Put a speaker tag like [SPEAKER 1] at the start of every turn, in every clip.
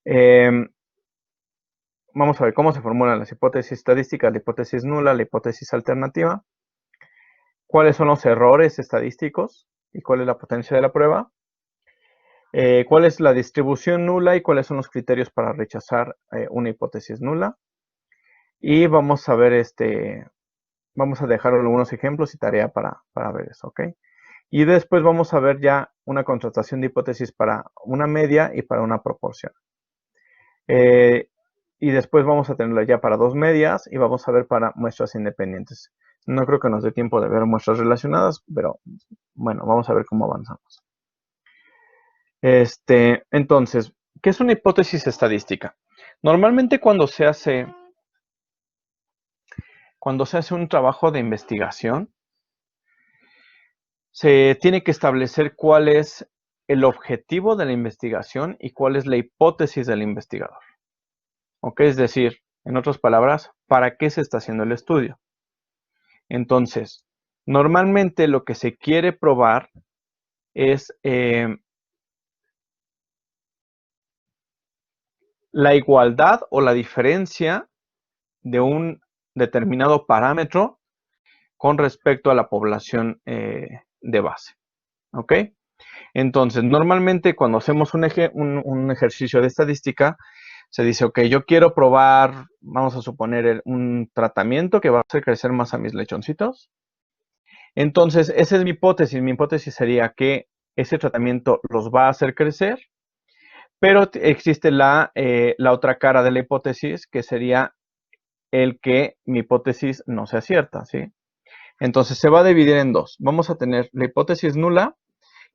[SPEAKER 1] Em, Vamos a ver cómo se formulan las hipótesis estadísticas, la hipótesis nula, la hipótesis alternativa, cuáles son los errores estadísticos y cuál es la potencia de la prueba, cuál es la distribución nula y cuáles son los criterios para rechazar una hipótesis nula. Y vamos a ver vamos a dejar algunos ejemplos y tarea para ver eso, ¿ok? Y después vamos a ver ya una contratación de hipótesis para una media y para una proporción. Y después vamos a tenerlo ya para dos medias y vamos a ver para muestras independientes. No creo que nos dé tiempo de ver muestras relacionadas, pero bueno, vamos a ver cómo avanzamos. Entonces, ¿qué es una hipótesis estadística? Normalmente cuando se hace un trabajo de investigación, se tiene que establecer cuál es el objetivo de la investigación y cuál es la hipótesis del investigador. ¿Ok? Es decir, en otras palabras, ¿para qué se está haciendo el estudio? Entonces, normalmente lo que se quiere probar es la igualdad o la diferencia de un determinado parámetro con respecto a la población de base. ¿Ok? Entonces, normalmente cuando hacemos un ejercicio de estadística, se dice, ok, yo quiero probar, vamos a suponer, un tratamiento que va a hacer crecer más a mis lechoncitos. Entonces, esa es mi hipótesis. Mi hipótesis sería que ese tratamiento los va a hacer crecer, pero existe la otra cara de la hipótesis, que sería el que mi hipótesis no sea cierta, ¿sí? Entonces, se va a dividir en dos. Vamos a tener la hipótesis nula,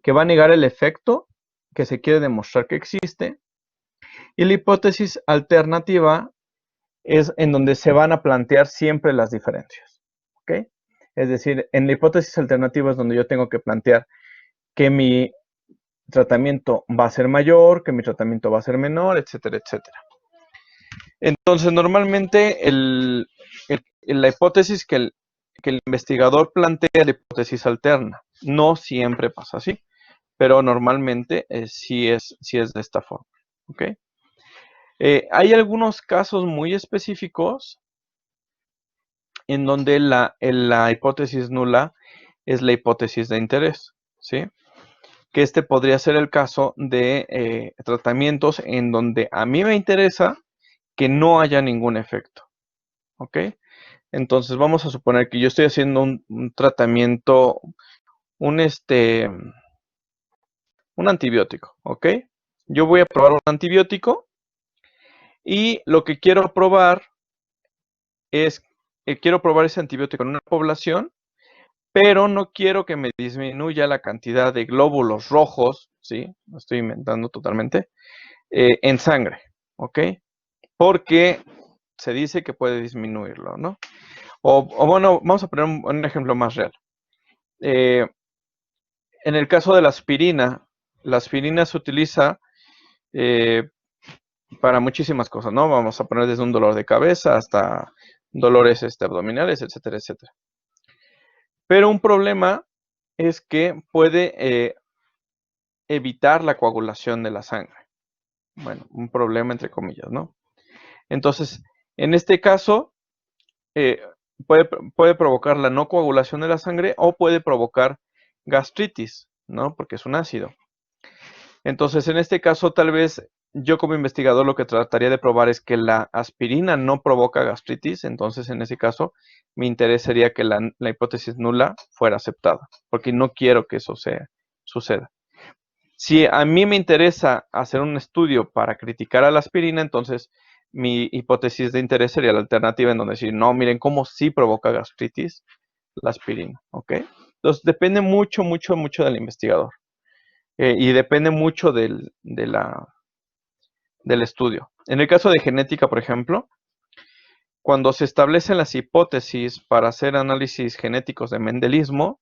[SPEAKER 1] que va a negar el efecto que se quiere demostrar que existe, y la hipótesis alternativa es en donde se van a plantear siempre las diferencias, ¿ok? Es decir, en la hipótesis alternativa es donde yo tengo que plantear que mi tratamiento va a ser mayor, que mi tratamiento va a ser menor, etcétera, etcétera. Entonces, normalmente la hipótesis que el investigador plantea es la hipótesis alterna. No siempre pasa así, pero normalmente sí es de esta forma, ¿ok? Hay algunos casos muy específicos en donde la hipótesis nula es la hipótesis de interés, ¿sí? Que podría ser el caso de tratamientos en donde a mí me interesa que no haya ningún efecto, ¿ok? Entonces vamos a suponer que yo estoy haciendo un tratamiento, un, un antibiótico, ¿ok? Yo voy a probar un antibiótico y lo que quiero probar es, quiero probar ese antibiótico en una población, pero no quiero que me disminuya la cantidad de glóbulos rojos, ¿sí? Lo estoy inventando totalmente, en sangre, ¿ok? Porque se dice que puede disminuirlo, ¿no? O bueno, vamos a poner un ejemplo más real. En el caso de la aspirina se utiliza para muchísimas cosas, ¿no? Vamos a poner desde un dolor de cabeza hasta dolores abdominales, etcétera, etcétera. Pero un problema es que puede evitar la coagulación de la sangre. Bueno, un problema entre comillas, ¿no? Entonces, en este caso, eh, puede provocar la no coagulación de la sangre o puede provocar gastritis, ¿no? Porque es un ácido. Entonces, en este caso, tal vez yo como investigador lo que trataría de probar es que la aspirina no provoca gastritis. Entonces, en ese caso, mi interés sería que la hipótesis nula fuera aceptada, porque no quiero que eso suceda. Si a mí me interesa hacer un estudio para criticar a la aspirina, entonces mi hipótesis de interés sería la alternativa en donde decir, no, miren cómo sí provoca gastritis la aspirina, ¿ok? Entonces depende mucho, mucho, mucho del investigador y depende mucho del estudio. En el caso de genética, por ejemplo, cuando se establecen las hipótesis para hacer análisis genéticos de mendelismo,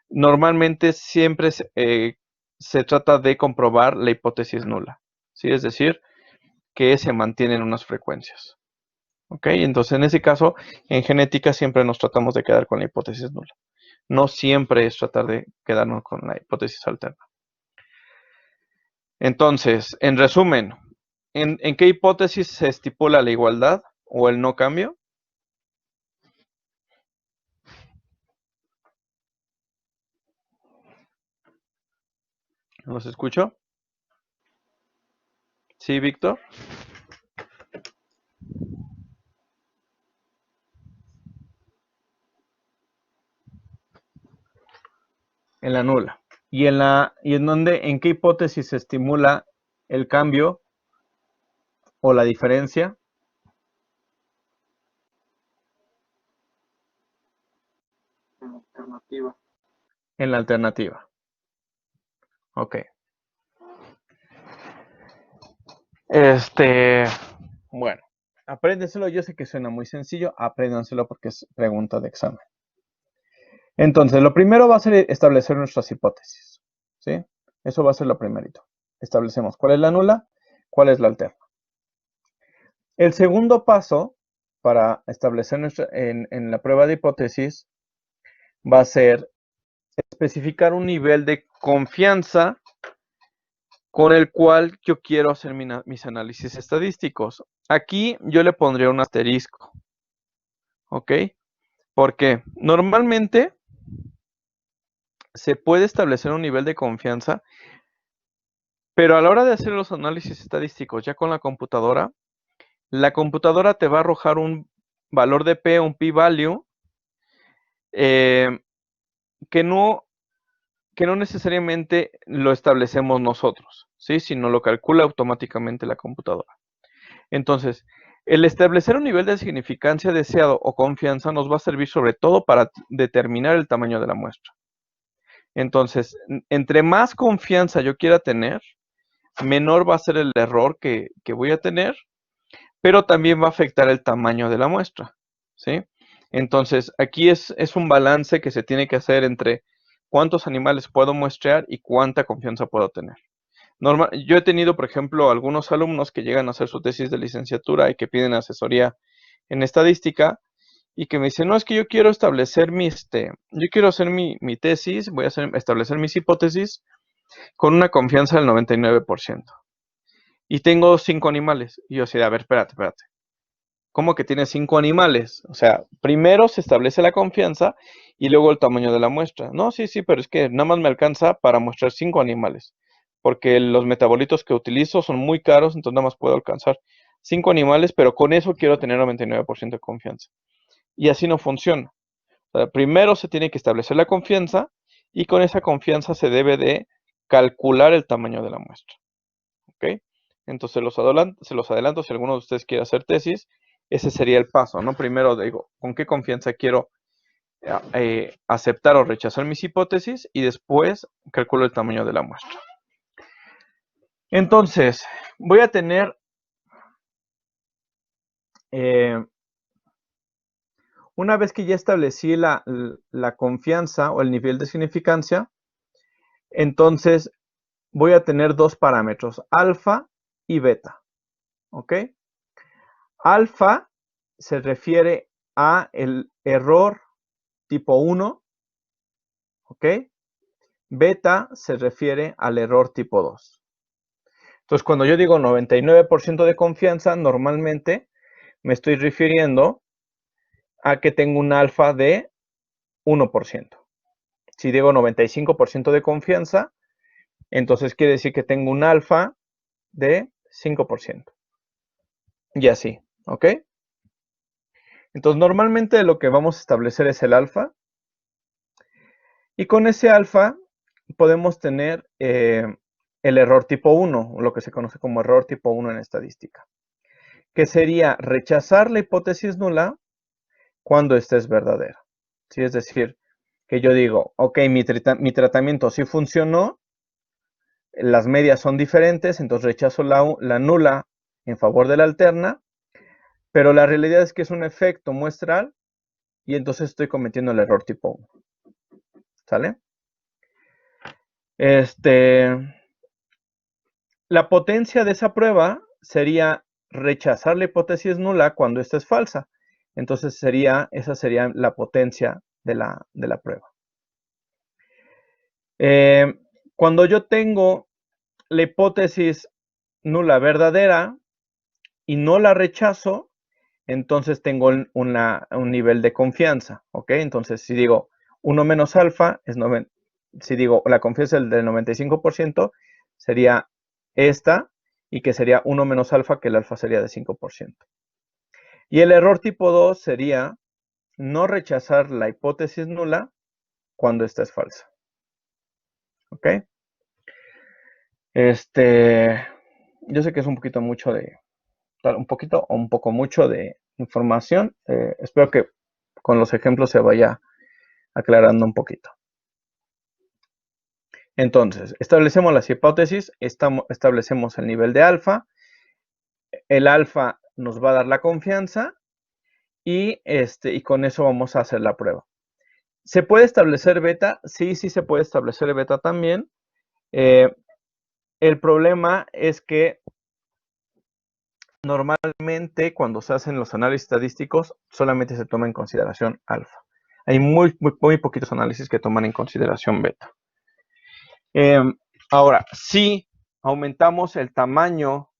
[SPEAKER 1] normalmente siempre se trata de comprobar la hipótesis nula, ¿sí? Es decir, que se mantienen unas frecuencias. ¿Ok? Entonces, en ese caso, en genética siempre nos tratamos de quedar con la hipótesis nula. No siempre es tratar de quedarnos con la hipótesis alterna. Entonces, en resumen, ¿En qué hipótesis se estipula la igualdad o el no cambio? ¿Los escucho? ¿Sí, Víctor? En la nula. ¿En qué hipótesis se estimula el cambio o la diferencia? En la alternativa. Ok. Bueno, apréndenselo. Yo sé que suena muy sencillo. Apréndanselo porque es pregunta de examen. Entonces, lo primero va a ser establecer nuestras hipótesis. ¿Sí? Eso va a ser lo primerito. Establecemos cuál es la nula, cuál es la alterna. El segundo paso para establecer en la prueba de hipótesis va a ser especificar un nivel de confianza con el cual yo quiero hacer mis análisis estadísticos. Aquí yo le pondría un asterisco, ¿ok? Porque normalmente se puede establecer un nivel de confianza, pero a la hora de hacer los análisis estadísticos ya con la computadora te va a arrojar un valor de P, un p-value, que no necesariamente lo establecemos nosotros, ¿sí? Sino lo calcula automáticamente la computadora. Entonces, el establecer un nivel de significancia deseado o confianza nos va a servir sobre todo para determinar el tamaño de la muestra. Entonces, entre más confianza yo quiera tener, menor va a ser el error que voy a tener, pero también va a afectar el tamaño de la muestra, ¿sí? Entonces, aquí es un balance que se tiene que hacer entre cuántos animales puedo muestrear y cuánta confianza puedo tener. Yo he tenido, por ejemplo, algunos alumnos que llegan a hacer su tesis de licenciatura y que piden asesoría en estadística y que me dicen, no, es que yo quiero establecer yo quiero hacer mi tesis, voy a establecer mis hipótesis con una confianza del 99%. Y tengo 5 animales. Y yo así, a ver, espérate. ¿Cómo que tiene 5 animales? O sea, primero se establece la confianza y luego el tamaño de la muestra. No, sí, pero es que nada más me alcanza para mostrar 5 animales. Porque los metabolitos que utilizo son muy caros, entonces nada más puedo alcanzar 5 animales, pero con eso quiero tener 99% de confianza. Y así no funciona. O sea, primero se tiene que establecer la confianza y con esa confianza se debe de calcular el tamaño de la muestra. ¿Ok? Entonces se los adelanto si alguno de ustedes quiere hacer tesis, ese sería el paso, ¿no? Primero digo, ¿con qué confianza quiero aceptar o rechazar mis hipótesis? Y después calculo el tamaño de la muestra. Entonces, voy a tener una vez que ya establecí la confianza o el nivel de significancia, entonces voy a tener dos parámetros, alfa y beta. ¿Ok? Alfa se refiere a el error tipo 1, ¿ok? Beta se refiere al error tipo 2. Entonces, cuando yo digo 99% de confianza, normalmente me estoy refiriendo a que tengo un alfa de 1%. Si digo 95% de confianza, entonces quiere decir que tengo un alfa de 5%. Y así, ¿ok? Entonces, normalmente lo que vamos a establecer es el alfa. Y con ese alfa podemos tener el error tipo 1, lo que se conoce como error tipo 1 en estadística, que sería rechazar la hipótesis nula cuando ésta es verdadera. ¿Sí? Es decir, que yo digo, ok, mi tratamiento sí funcionó, las medias son diferentes, entonces rechazo la nula en favor de la alterna, pero la realidad es que es un efecto muestral y entonces estoy cometiendo el error tipo 1. ¿Sale? La potencia de esa prueba sería rechazar la hipótesis nula cuando esta es falsa. Entonces esa sería la potencia de la prueba. Cuando yo tengo la hipótesis nula verdadera, y no la rechazo, entonces tengo un nivel de confianza, ¿ok? Entonces, si digo 1 menos alfa, si digo la confianza del 95%, sería esta, y que sería 1 menos alfa, que el alfa sería de 5%. Y el error tipo 2 sería no rechazar la hipótesis nula cuando esta es falsa. ¿Ok? Yo sé que es un poquito mucho de información. Espero que con los ejemplos se vaya aclarando un poquito. Entonces, establecemos las hipótesis, establecemos el nivel de alfa. El alfa nos va a dar la confianza y con eso vamos a hacer la prueba. ¿Se puede establecer beta? Sí, sí se puede establecer beta también. El problema es que normalmente cuando se hacen los análisis estadísticos solamente se toma en consideración alfa. Hay muy poquitos análisis que toman en consideración beta. Ahora, si aumentamos el tamaño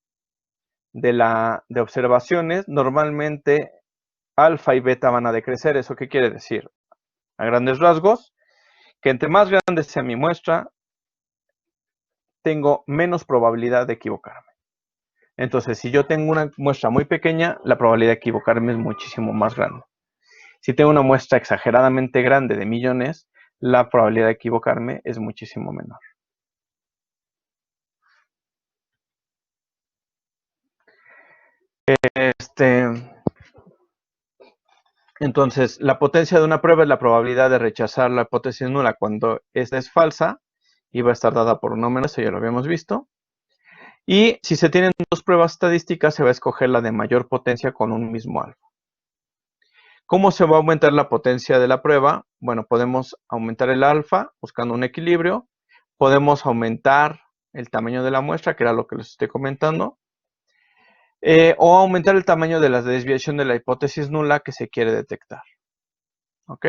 [SPEAKER 1] de observaciones, normalmente alfa y beta van a decrecer. ¿Eso qué quiere decir? A grandes rasgos, que entre más grande sea mi muestra, tengo menos probabilidad de equivocarme. Entonces, si yo tengo una muestra muy pequeña, la probabilidad de equivocarme es muchísimo más grande. Si tengo una muestra exageradamente grande de millones, la probabilidad de equivocarme es muchísimo menor. Entonces, la potencia de una prueba es la probabilidad de rechazar la hipótesis nula cuando esta es falsa y va a estar dada por un número, eso ya lo habíamos visto. Y si se tienen dos pruebas estadísticas, se va a escoger la de mayor potencia con un mismo alfa. ¿Cómo se va a aumentar la potencia de la prueba? Bueno, podemos aumentar el alfa buscando un equilibrio. Podemos aumentar el tamaño de la muestra, que era lo que les estoy comentando. O aumentar el tamaño de la desviación de la hipótesis nula que se quiere detectar. ¿Ok?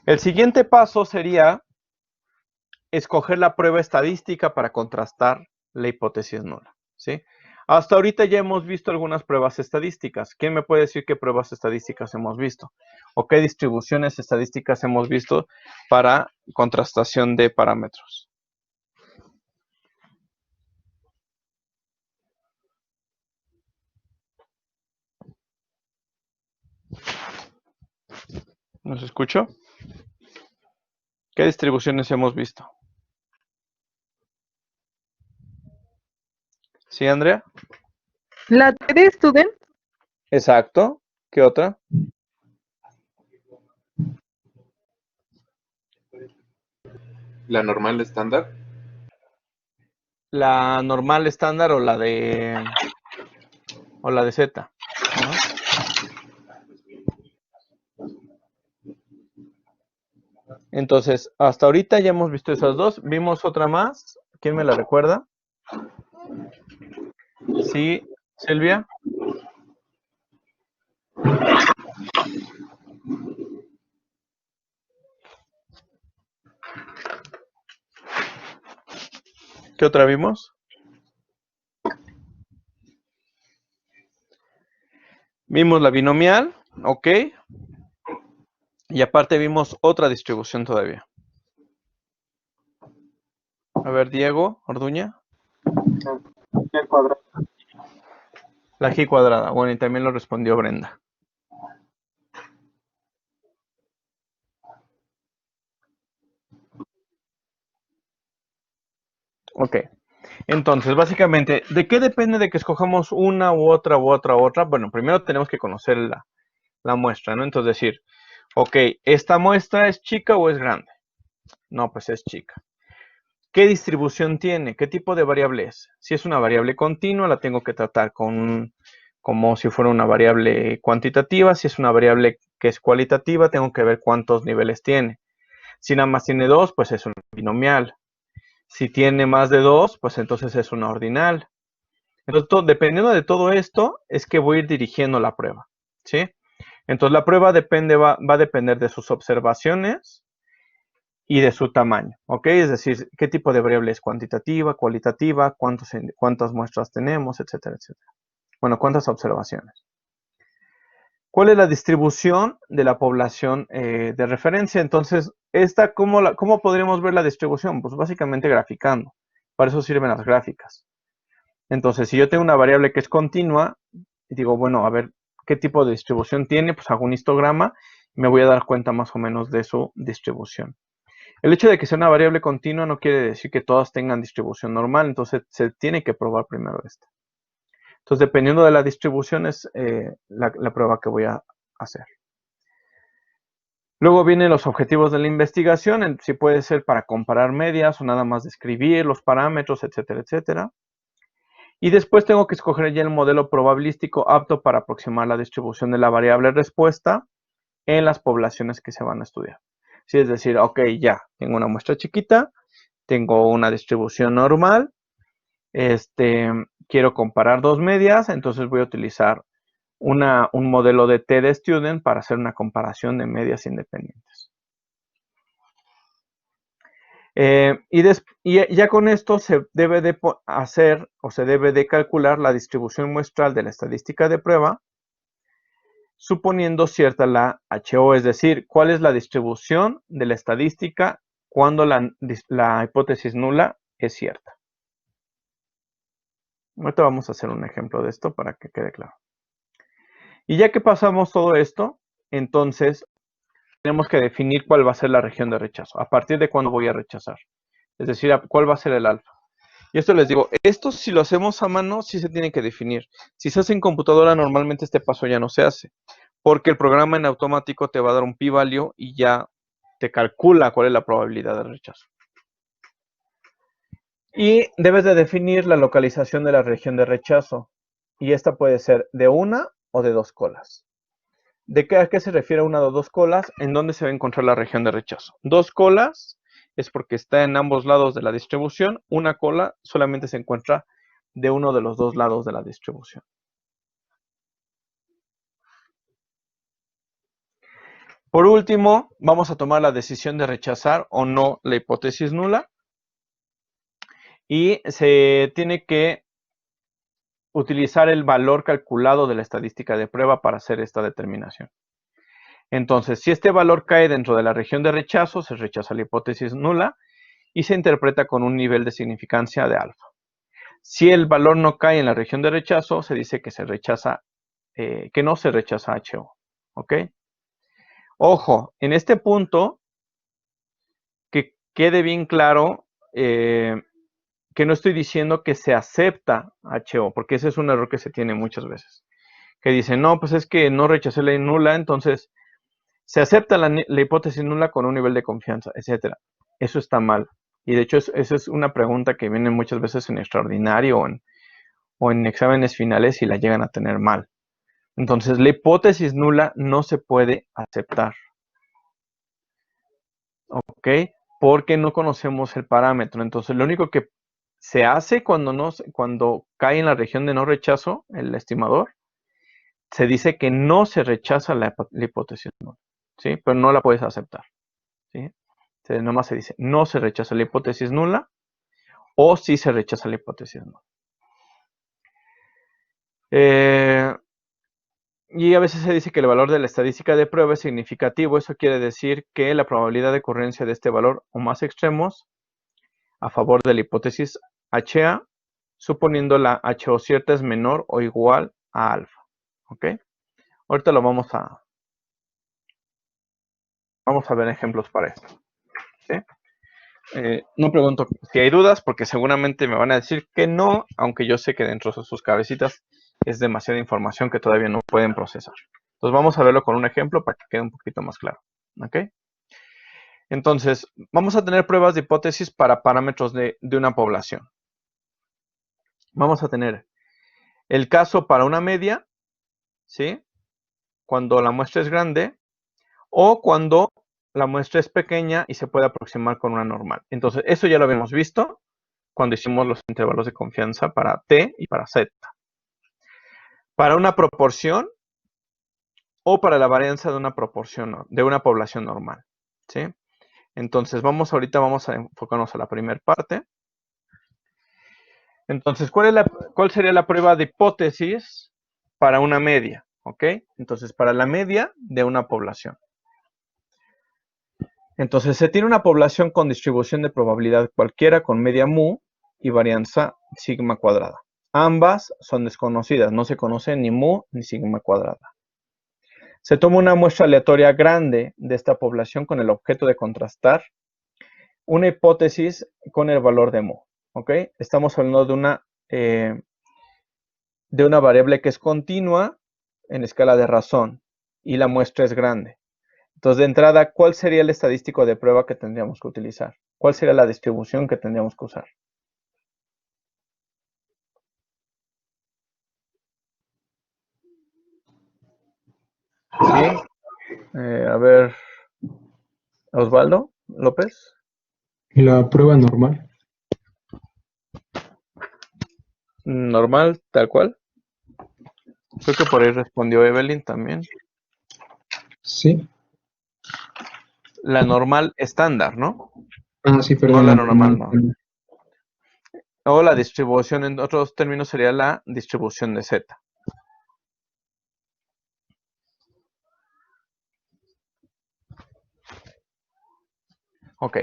[SPEAKER 1] El siguiente paso sería escoger la prueba estadística para contrastar la hipótesis nula, ¿sí? Hasta ahorita ya hemos visto algunas pruebas estadísticas. ¿Quién me puede decir qué pruebas estadísticas hemos visto? ¿O qué distribuciones estadísticas hemos visto para contrastación de parámetros? ¿Nos escucho? ¿Qué distribuciones hemos visto? ¿Sí, Andrea?
[SPEAKER 2] La TD Student.
[SPEAKER 1] Exacto. ¿Qué otra?
[SPEAKER 3] La normal estándar.
[SPEAKER 1] La normal estándar o la de Z. ¿No? Entonces, hasta ahorita ya hemos visto esas dos. Vimos otra más. ¿Quién me la recuerda? Sí, Silvia. ¿Qué otra vimos? Vimos la binomial, ok. Y aparte vimos otra distribución todavía. A ver, Diego Orduña.
[SPEAKER 4] El cuadrado.
[SPEAKER 1] La G cuadrada. Bueno, y también lo respondió Brenda. Ok. Entonces, básicamente, ¿de qué depende de que escojamos una u otra u otra u otra? Bueno, primero tenemos que conocer la muestra, ¿no? Entonces decir, ok, ¿esta muestra es chica o es grande? No, pues es chica. ¿Qué distribución tiene? ¿Qué tipo de variable es? Si es una variable continua, la tengo que tratar como si fuera una variable cuantitativa. Si es una variable que es cualitativa, tengo que ver cuántos niveles tiene. Si nada más tiene dos, pues es un binomial. Si tiene más de dos, pues entonces es una ordinal. Entonces, dependiendo de todo esto, es que voy a ir dirigiendo la prueba, ¿sí? Entonces, la prueba va a depender de sus observaciones, y de su tamaño, ¿ok? Es decir, qué tipo de variable es cuantitativa, cualitativa, cuántas muestras tenemos, etcétera, etcétera. Bueno, cuántas observaciones. ¿Cuál es la distribución de la población de referencia? Entonces, ¿cómo podríamos ver la distribución? Pues básicamente graficando. Para eso sirven las gráficas. Entonces, si yo tengo una variable que es continua, y digo, bueno, a ver, ¿qué tipo de distribución tiene? Pues hago un histograma y me voy a dar cuenta más o menos de su distribución. El hecho de que sea una variable continua no quiere decir que todas tengan distribución normal, entonces se tiene que probar primero esta. Entonces, dependiendo de la distribución es la prueba que voy a hacer. Luego vienen los objetivos de la investigación, si puede ser para comparar medias o nada más describir los parámetros, etcétera, etcétera. Y después tengo que escoger ya el modelo probabilístico apto para aproximar la distribución de la variable respuesta en las poblaciones que se van a estudiar. Sí, es decir, ok, ya, tengo una muestra chiquita, tengo una distribución normal, quiero comparar dos medias, entonces voy a utilizar un modelo de T de Student para hacer una comparación de medias independientes. Y ya con esto se debe de hacer o se debe de calcular la distribución muestral de la estadística de prueba, suponiendo cierta la HO, es decir, cuál es la distribución de la estadística cuando la hipótesis nula es cierta. Ahorita vamos a hacer un ejemplo de esto para que quede claro. Y ya que pasamos todo esto, entonces tenemos que definir cuál va a ser la región de rechazo, a partir de cuándo voy a rechazar. Es decir, cuál va a ser el alfa. Y esto les digo, esto si lo hacemos a mano, sí se tiene que definir. Si se hace en computadora, normalmente este paso ya no se hace, porque el programa en automático te va a dar un p-value y ya te calcula cuál es la probabilidad de rechazo. Y debes de definir la localización de la región de rechazo. Y esta puede ser de una o de dos colas. ¿A qué se refiere una o dos colas? ¿En dónde se va a encontrar la región de rechazo? Dos colas es porque está en ambos lados de la distribución. Una cola solamente se encuentra de uno de los dos lados de la distribución. Por último, vamos a tomar la decisión de rechazar o no la hipótesis nula. Y se tiene que utilizar el valor calculado de la estadística de prueba para hacer esta determinación. Entonces, si este valor cae dentro de la región de rechazo, se rechaza la hipótesis nula y se interpreta con un nivel de significancia de alfa. Si el valor no cae en la región de rechazo, se dice que se rechaza, que no se rechaza HO. ¿Ok? Ojo, en este punto, que quede bien claro que no estoy diciendo que se acepta HO, porque ese es un error que se tiene muchas veces. Que dicen, no, pues es que no rechacé la nula, entonces se acepta la hipótesis nula con un nivel de confianza, etc. Eso está mal. Y de hecho, esa es una pregunta que viene muchas veces en extraordinario o en exámenes finales y la llegan a tener mal. Entonces, la hipótesis nula no se puede aceptar. ¿Ok? Porque no conocemos el parámetro. Entonces, lo único que se hace cuando cae en la región de no rechazo, el estimador, se dice que no se rechaza la hipótesis nula, ¿sí? Pero no la puedes aceptar, ¿sí? Nomás se dice, no se rechaza la hipótesis nula o sí se rechaza la hipótesis nula. Y a veces se dice que el valor de la estadística de prueba es significativo. Eso quiere decir que la probabilidad de ocurrencia de este valor o más extremos a favor de la hipótesis HA, suponiendo la HO cierta es menor o igual a alfa. ¿Ok? Ahorita lo vamos a ver ejemplos para esto. ¿Sí? No pregunto si hay dudas, porque seguramente me van a decir que no, aunque yo sé que dentro de sus cabecitas es demasiada información que todavía no pueden procesar. Entonces vamos a verlo con un ejemplo para que quede un poquito más claro. ¿Ok? Entonces, vamos a tener pruebas de hipótesis para parámetros de una población. Vamos a tener el caso para una media, ¿sí? Cuando la muestra es grande, o cuando la muestra es pequeña y se puede aproximar con una normal. Entonces, eso ya lo habíamos visto cuando hicimos los intervalos de confianza para T y para Z. Para una proporción o para la varianza de una proporción, de una población normal, ¿sí? Entonces, ahorita vamos a enfocarnos a la primera parte. Entonces, ¿cuál sería la prueba de hipótesis para una media? ¿Ok? Entonces, para la media de una población. Entonces, se tiene una población con distribución de probabilidad cualquiera con media mu y varianza sigma cuadrada. Ambas son desconocidas, no se conocen ni mu ni sigma cuadrada. Se toma una muestra aleatoria grande de esta población con el objeto de contrastar una hipótesis con el valor de mu. ¿Ok? Estamos hablando de una variable que es continua en escala de razón y la muestra es grande. Entonces, de entrada, ¿cuál sería el estadístico de prueba que tendríamos que utilizar? ¿Cuál sería la distribución que tendríamos que usar? ¿Sí? A ver, Osvaldo López.
[SPEAKER 4] La prueba normal.
[SPEAKER 1] Normal, tal cual. Creo que por ahí respondió Evelyn también.
[SPEAKER 4] Sí.
[SPEAKER 1] La normal estándar, ¿no?
[SPEAKER 4] Ah, sí,
[SPEAKER 1] No
[SPEAKER 4] perdón.
[SPEAKER 1] la normal, no. O la distribución, en otros términos, sería la distribución de Z. Ok.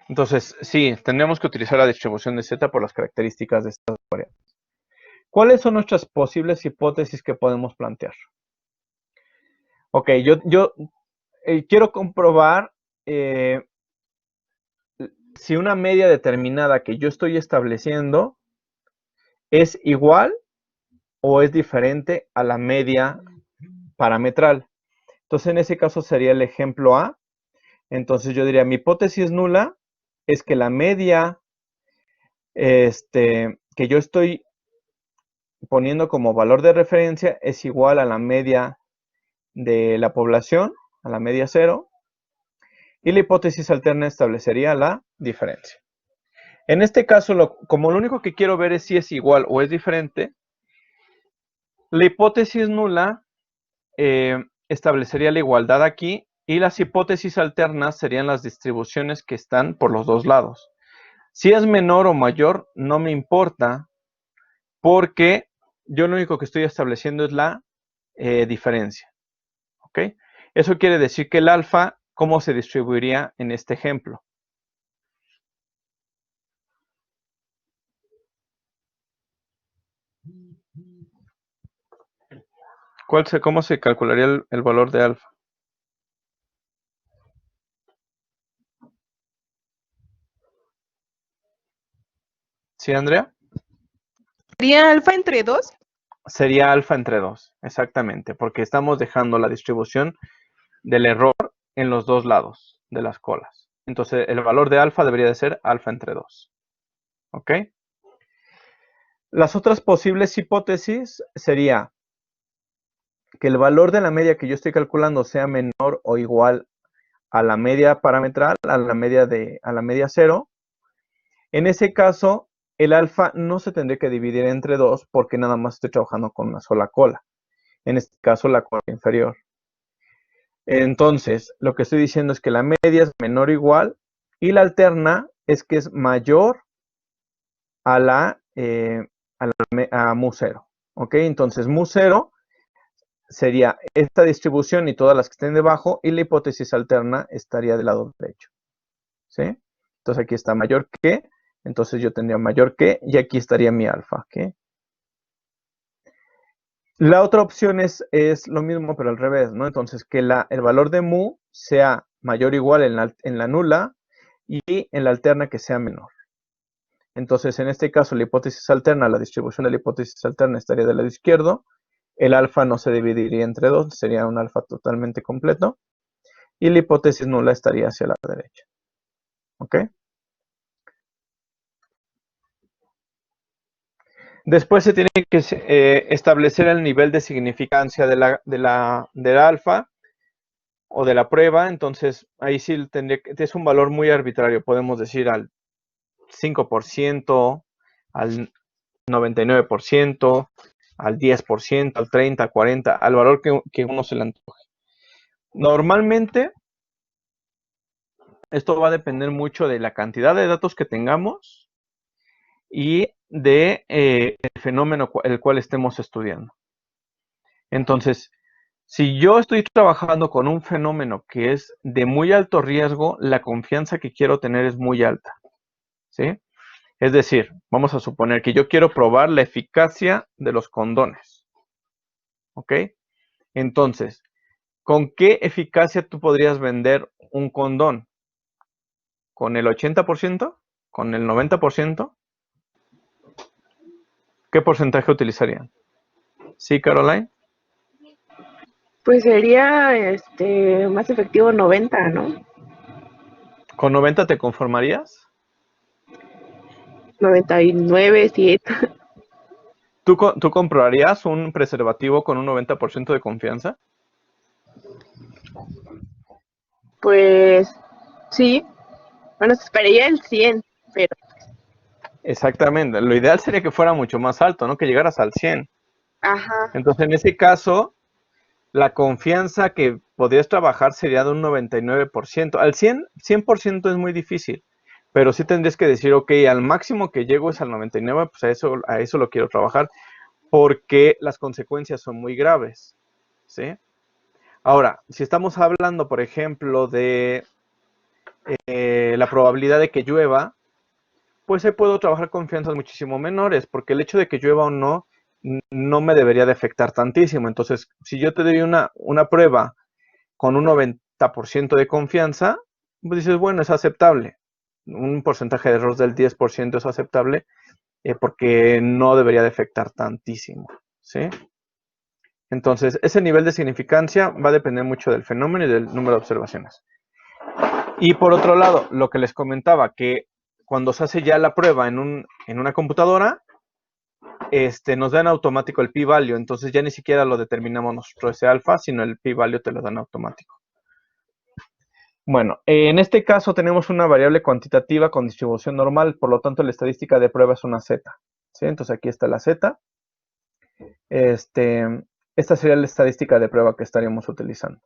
[SPEAKER 1] Entonces, sí, tendríamos que utilizar la distribución de Z por las características de estas variables. ¿Cuáles son nuestras posibles hipótesis que podemos plantear? Ok, yo quiero comprobar si una media determinada que yo estoy estableciendo es igual o es diferente a la media parametral. Entonces, en ese caso sería el ejemplo A. Entonces, yo diría, mi hipótesis nula es que la media que yo estoy poniendo como valor de referencia es igual a la media de la población, a la media 0, y la hipótesis alterna establecería la diferencia. En este caso, como lo único que quiero ver es si es igual o es diferente, la hipótesis nula establecería la igualdad aquí y las hipótesis alternas serían las distribuciones que están por los dos lados. Si es menor o mayor, no me importa porque yo lo único que estoy estableciendo es la diferencia. ¿Ok? Eso quiere decir que el alfa, ¿cómo se distribuiría en este ejemplo? ¿Cómo se calcularía el valor de alfa? ¿Sí, Andrea?
[SPEAKER 2] ¿Sería alfa entre 2?
[SPEAKER 1] Sería alfa entre 2, exactamente, porque estamos dejando la distribución del error en los dos lados de las colas. Entonces, el valor de alfa debería de ser alfa entre 2. ¿Ok? Las otras posibles hipótesis sería que el valor de la media que yo estoy calculando sea menor o igual a la media parametral, a la media 0. En ese caso, el alfa no se tendría que dividir entre 2 porque nada más estoy trabajando con una sola cola. En este caso, la cola inferior. Entonces, lo que estoy diciendo es que la media es menor o igual y la alterna es que es mayor a mu 0. ¿Ok? Entonces, mu 0 sería esta distribución y todas las que estén debajo y la hipótesis alterna estaría del lado derecho. ¿Sí? Entonces, aquí está mayor que, entonces yo tendría mayor que y aquí estaría mi alfa. ¿Ok? La otra opción es lo mismo, pero al revés, ¿no? Entonces, que el valor de mu sea mayor o igual en la nula y en la alterna que sea menor. Entonces, en este caso, la hipótesis alterna, la distribución de la hipótesis alterna estaría del lado izquierdo. El alfa no se dividiría entre 2, sería un alfa totalmente completo. Y la hipótesis nula estaría hacia la derecha. ¿Ok? Después se tiene que establecer el nivel de significancia del alfa o de la prueba. Entonces, ahí sí es un valor muy arbitrario. Podemos decir al 5%, al 99%, al 10%, al 30%, al 40%, al valor que uno se le antoje. Normalmente, esto va a depender mucho de la cantidad de datos que tengamos y de el fenómeno el cual estemos estudiando. Entonces, si yo estoy trabajando con un fenómeno que es de muy alto riesgo, la confianza que quiero tener es muy alta, ¿sí? Es decir, vamos a suponer que yo quiero probar la eficacia de los condones, ¿ok? Entonces, ¿con qué eficacia tú podrías vender un condón? ¿Con el 80%? ¿Con el 90%? ¿Qué porcentaje utilizarían? ¿Sí, Caroline?
[SPEAKER 2] Pues sería más efectivo 90, ¿no?
[SPEAKER 1] ¿Con 90 te conformarías?
[SPEAKER 2] 99, 7.
[SPEAKER 1] ¿Tú comprarías un preservativo con un 90% de confianza?
[SPEAKER 2] Pues sí. Bueno, esperaría el 100, pero
[SPEAKER 1] Exactamente. Lo ideal sería que fuera mucho más alto, ¿no? Que llegaras al 100.
[SPEAKER 2] ajá.
[SPEAKER 1] Entonces, en ese caso, la confianza que podrías trabajar sería de un 99%. Al 100% es muy difícil, pero sí tendrías que decir, ok, al máximo que llego es al 99%, pues a eso lo quiero trabajar, porque las consecuencias son muy graves, ¿sí? Ahora, si estamos hablando, por ejemplo, de la probabilidad de que llueva, pues ahí puedo trabajar confianzas muchísimo menores, porque el hecho de que llueva o no, no me debería de afectar tantísimo. Entonces, si yo te doy una prueba con un 90% de confianza, pues dices, bueno, es aceptable. Un porcentaje de error del 10% es aceptable porque no debería de afectar tantísimo, ¿sí? Entonces, ese nivel de significancia va a depender mucho del fenómeno y del número de observaciones. Y por otro lado, lo que les comentaba, que cuando se hace ya la prueba en una computadora, nos da en automático el p-value, entonces ya ni siquiera lo determinamos nosotros ese alfa, sino el p-value te lo dan automático. Bueno, en este caso tenemos una variable cuantitativa con distribución normal, por lo tanto la estadística de prueba es una z, ¿sí? Entonces aquí está la z. Esta sería la estadística de prueba que estaríamos utilizando.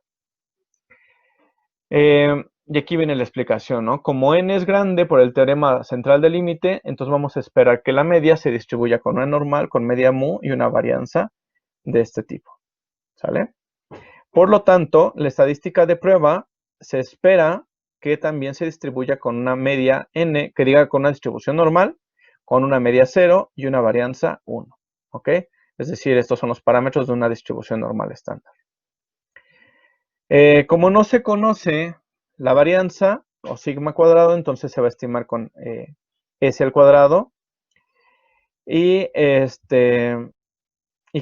[SPEAKER 1] Y aquí viene la explicación, ¿no? Como n es grande por el teorema central del límite, entonces vamos a esperar que la media se distribuya con una normal, con media mu y una varianza de este tipo, ¿sale? Por lo tanto, la estadística de prueba se espera que también se distribuya con una media n, que diga con una distribución normal, con una media 0 y una varianza 1, ¿ok? Es decir, estos son los parámetros de una distribución normal estándar. Como no se conoce la varianza o sigma cuadrado, entonces se va a estimar con s al cuadrado. Y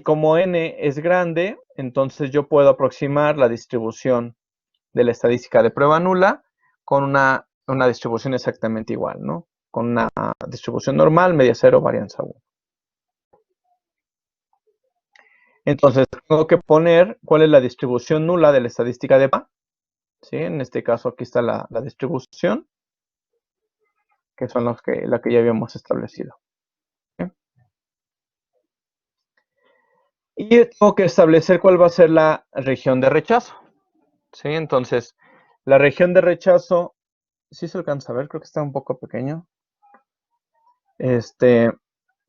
[SPEAKER 1] como n es grande, entonces yo puedo aproximar la distribución de la estadística de prueba nula con una distribución exactamente igual, ¿no? Con una distribución normal, media 0, varianza 1. Entonces, tengo que poner cuál es la distribución nula de la estadística de prueba. ¿Sí? En este caso, aquí está la distribución, que son la que ya habíamos establecido. ¿Sí? Y tengo que establecer cuál va a ser la región de rechazo. ¿Sí? Entonces, la región de rechazo, ¿sí se alcanza a ver? Creo que está un poco pequeño.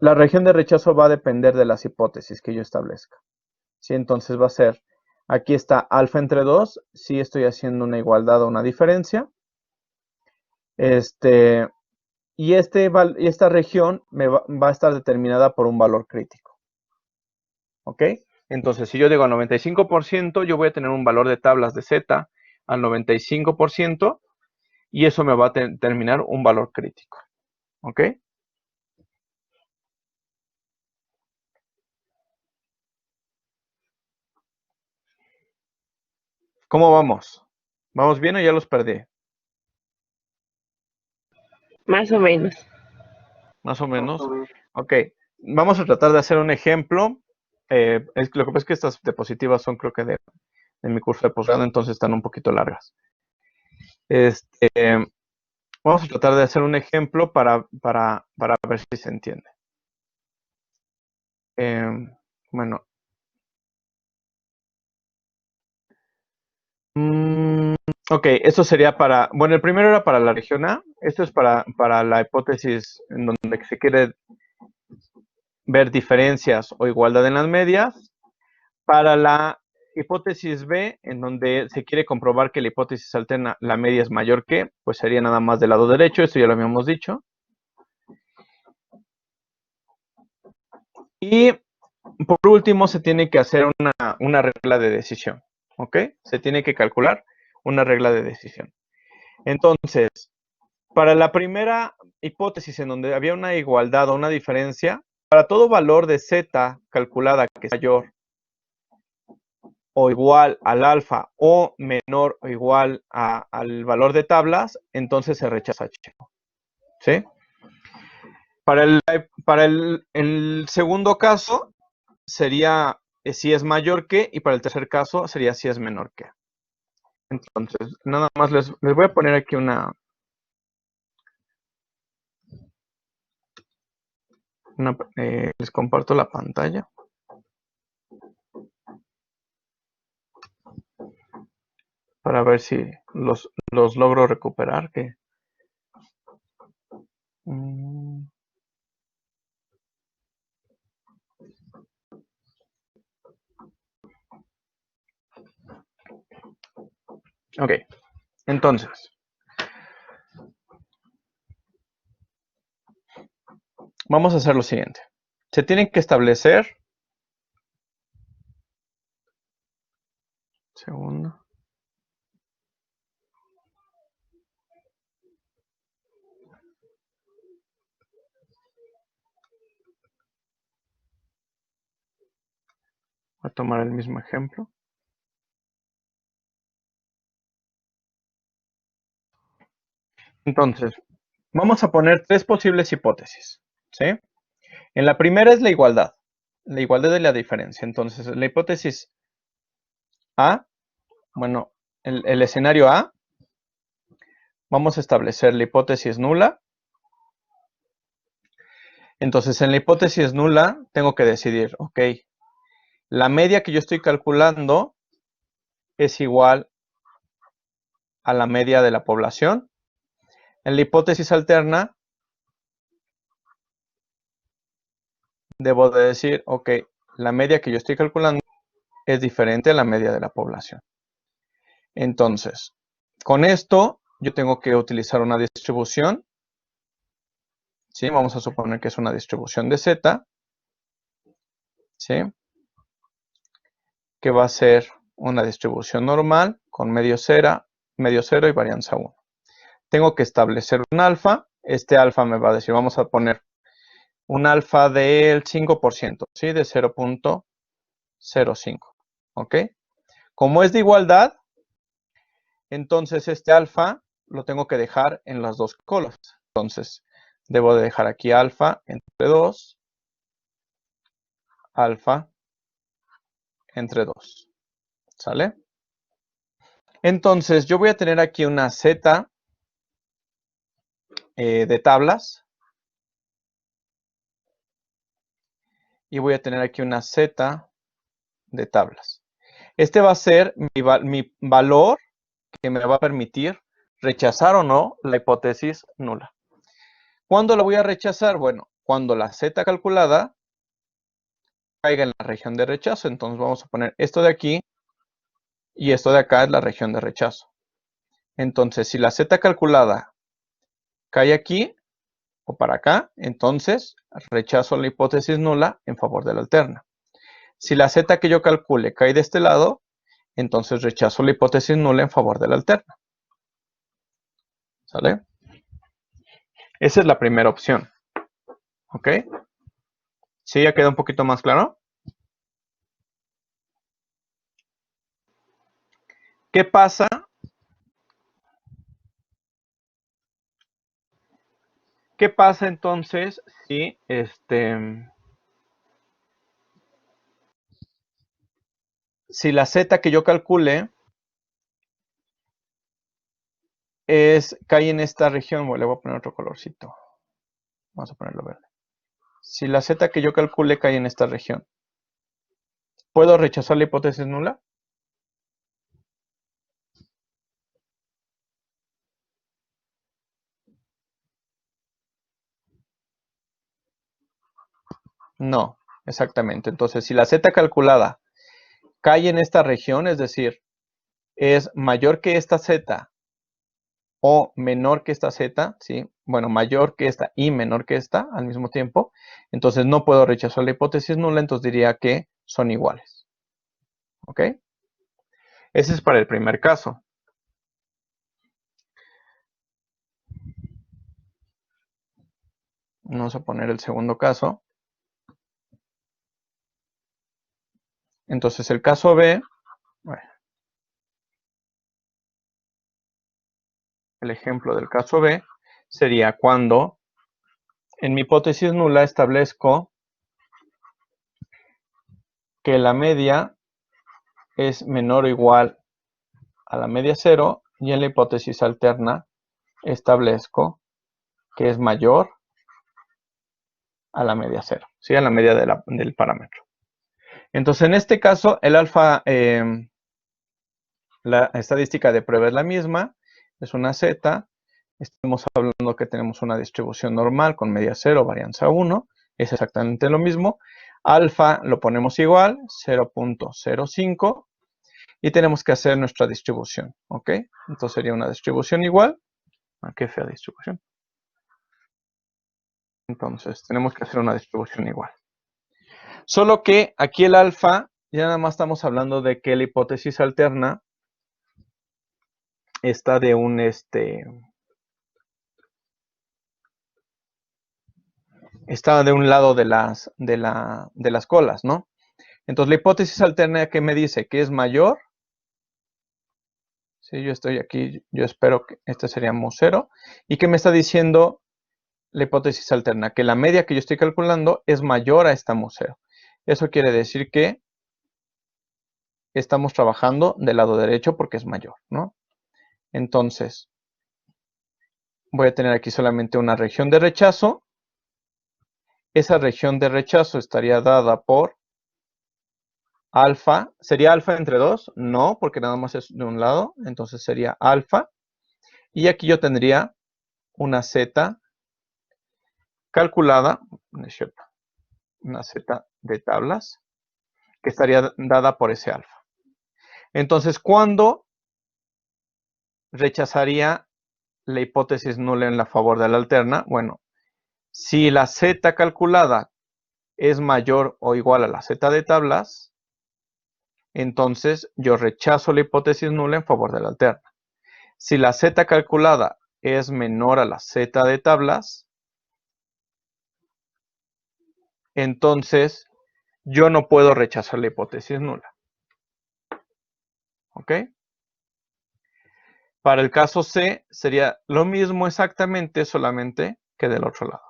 [SPEAKER 1] La región de rechazo va a depender de las hipótesis que yo establezca. ¿Sí? Entonces va a ser, aquí está alfa entre 2, si estoy haciendo una igualdad o una diferencia. Y esta región va a estar determinada por un valor crítico. ¿Ok? Entonces, si yo digo al 95%, yo voy a tener un valor de tablas de Z al 95% y eso me va a determinar un valor crítico. ¿Ok? ¿Cómo vamos? ¿Vamos bien o ya los perdí?
[SPEAKER 2] Más o menos.
[SPEAKER 1] Más o menos. Ok. Vamos a tratar de hacer un ejemplo. Lo que pasa es que estas diapositivas son, creo que, de mi curso de posgrado, entonces están un poquito largas. Vamos a tratar de hacer un ejemplo para ver si se entiende. Bueno. Ok, esto sería para, bueno, el primero era para la región A, esto es para la hipótesis en donde se quiere ver diferencias o igualdad en las medias. Para la hipótesis B, en donde se quiere comprobar que la hipótesis alterna, la media es mayor que, pues sería nada más del lado derecho, esto ya lo habíamos dicho. Y por último, se tiene que hacer una regla de decisión, ¿ok? Se tiene que calcular una regla de decisión. Entonces, para la primera hipótesis en donde había una igualdad o una diferencia, para todo valor de z calculada que es mayor o igual al alfa o menor o igual al valor de tablas, entonces se rechaza h, ¿sí? Para el segundo caso sería si es mayor que, y para el tercer caso sería si es menor que. Entonces, nada más les voy a poner aquí les comparto la pantalla para ver si los logro recuperar. Ok, entonces, vamos a hacer lo siguiente. Se tienen que establecer, segundo, voy a tomar el mismo ejemplo. Entonces, vamos a poner tres posibles hipótesis, ¿sí? En la primera es la igualdad de la diferencia. Entonces, la hipótesis A, bueno, el escenario A, vamos a establecer la hipótesis nula. Entonces, en la hipótesis nula, tengo que decidir, ok, la media que yo estoy calculando es igual a la media de la población. En la hipótesis alterna, debo de decir, ok, la media que yo estoy calculando es diferente a la media de la población. Entonces, con esto, yo tengo que utilizar una distribución. ¿Sí? Vamos a suponer que es una distribución de z, ¿sí? Que va a ser una distribución normal con medio cero y varianza 1. Tengo que establecer un alfa. Este alfa me va a decir, vamos a poner un alfa del 5%, ¿sí? De 0.05, ¿ok? Como es de igualdad, entonces este alfa lo tengo que dejar en las dos colas. Entonces, debo de dejar aquí alfa entre 2, alfa entre 2, ¿sale? Entonces, yo voy a tener aquí una z de tablas. Y voy a tener aquí una z de tablas. Este va a ser mi valor que me va a permitir rechazar o no la hipótesis nula. ¿Cuándo la voy a rechazar? Bueno, cuando la z calculada caiga en la región de rechazo. Entonces vamos a poner esto de aquí y esto de acá es la región de rechazo. Entonces, si la z calculada cae aquí o para acá, entonces rechazo la hipótesis nula en favor de la alterna. Si la z que yo calcule cae de este lado, entonces rechazo la hipótesis nula en favor de la alterna. ¿Sale? Esa es la primera opción. ¿Ok? ¿Sí? ¿Ya queda un poquito más claro? ¿Qué pasa? ¿Qué pasa entonces si la z que yo calcule cae en esta región? Bueno, le voy a poner otro colorcito. Vamos a ponerlo verde. Si la z que yo calcule cae en esta región, ¿puedo rechazar la hipótesis nula? No, exactamente. Entonces, si la z calculada cae en esta región, es decir, es mayor que esta z o menor que esta z, ¿sí? Bueno, mayor que esta y menor que esta al mismo tiempo, entonces no puedo rechazar la hipótesis nula, entonces diría que son iguales. ¿Ok? Ese es para el primer caso. Vamos a poner el segundo caso. Entonces el caso B, bueno, el ejemplo del caso B sería cuando en mi hipótesis nula establezco que la media es menor o igual a la media cero y en la hipótesis alterna establezco que es mayor a la media cero, ¿sí? A la media del parámetro. Entonces en este caso el alfa, la estadística de prueba es la misma, es una z. Estamos hablando que tenemos una distribución normal con media 0, varianza 1. Es exactamente lo mismo. Alfa lo ponemos igual, 0.05. Y tenemos que hacer nuestra distribución. ¿Ok? Entonces sería una distribución igual. Ah, qué fea distribución. Entonces tenemos que hacer una distribución igual. Solo que aquí el alfa, ya nada más estamos hablando de que la hipótesis alterna está de un está de un lado de las colas, ¿no? Entonces la hipótesis alterna que me dice que es mayor, si yo estoy aquí, yo espero que este sería mu0, y que me está diciendo la hipótesis alterna, que la media que yo estoy calculando es mayor a esta mu0. Eso quiere decir que estamos trabajando del lado derecho porque es mayor, ¿no? Entonces, voy a tener aquí solamente una región de rechazo. Esa región de rechazo estaría dada por alfa. ¿Sería alfa entre 2? No, porque nada más es de un lado. Entonces sería alfa. Y aquí yo tendría una z calculada, no es cierto, una z de tablas, que estaría dada por ese alfa. Entonces, ¿cuándo rechazaría la hipótesis nula en la favor de la alterna? Bueno, si la z calculada es mayor o igual a la z de tablas, entonces yo rechazo la hipótesis nula en favor de la alterna. Si la z calculada es menor a la z de tablas, entonces yo no puedo rechazar la hipótesis nula. ¿Ok? Para el caso C sería lo mismo exactamente, solamente que del otro lado.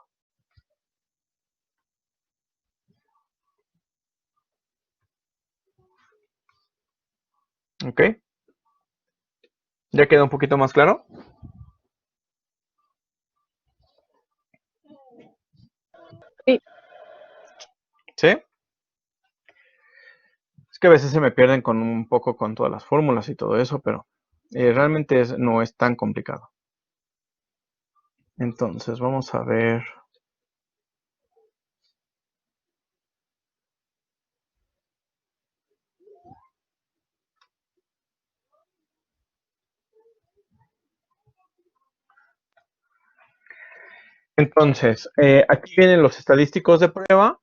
[SPEAKER 1] ¿Ok? ¿Ya queda un poquito más claro?
[SPEAKER 2] Sí.
[SPEAKER 1] ¿Sí? Es que a veces se me pierden con un poco con todas las fórmulas y todo eso, pero realmente no es tan complicado. Entonces, vamos a ver. Entonces, aquí vienen los estadísticos de prueba.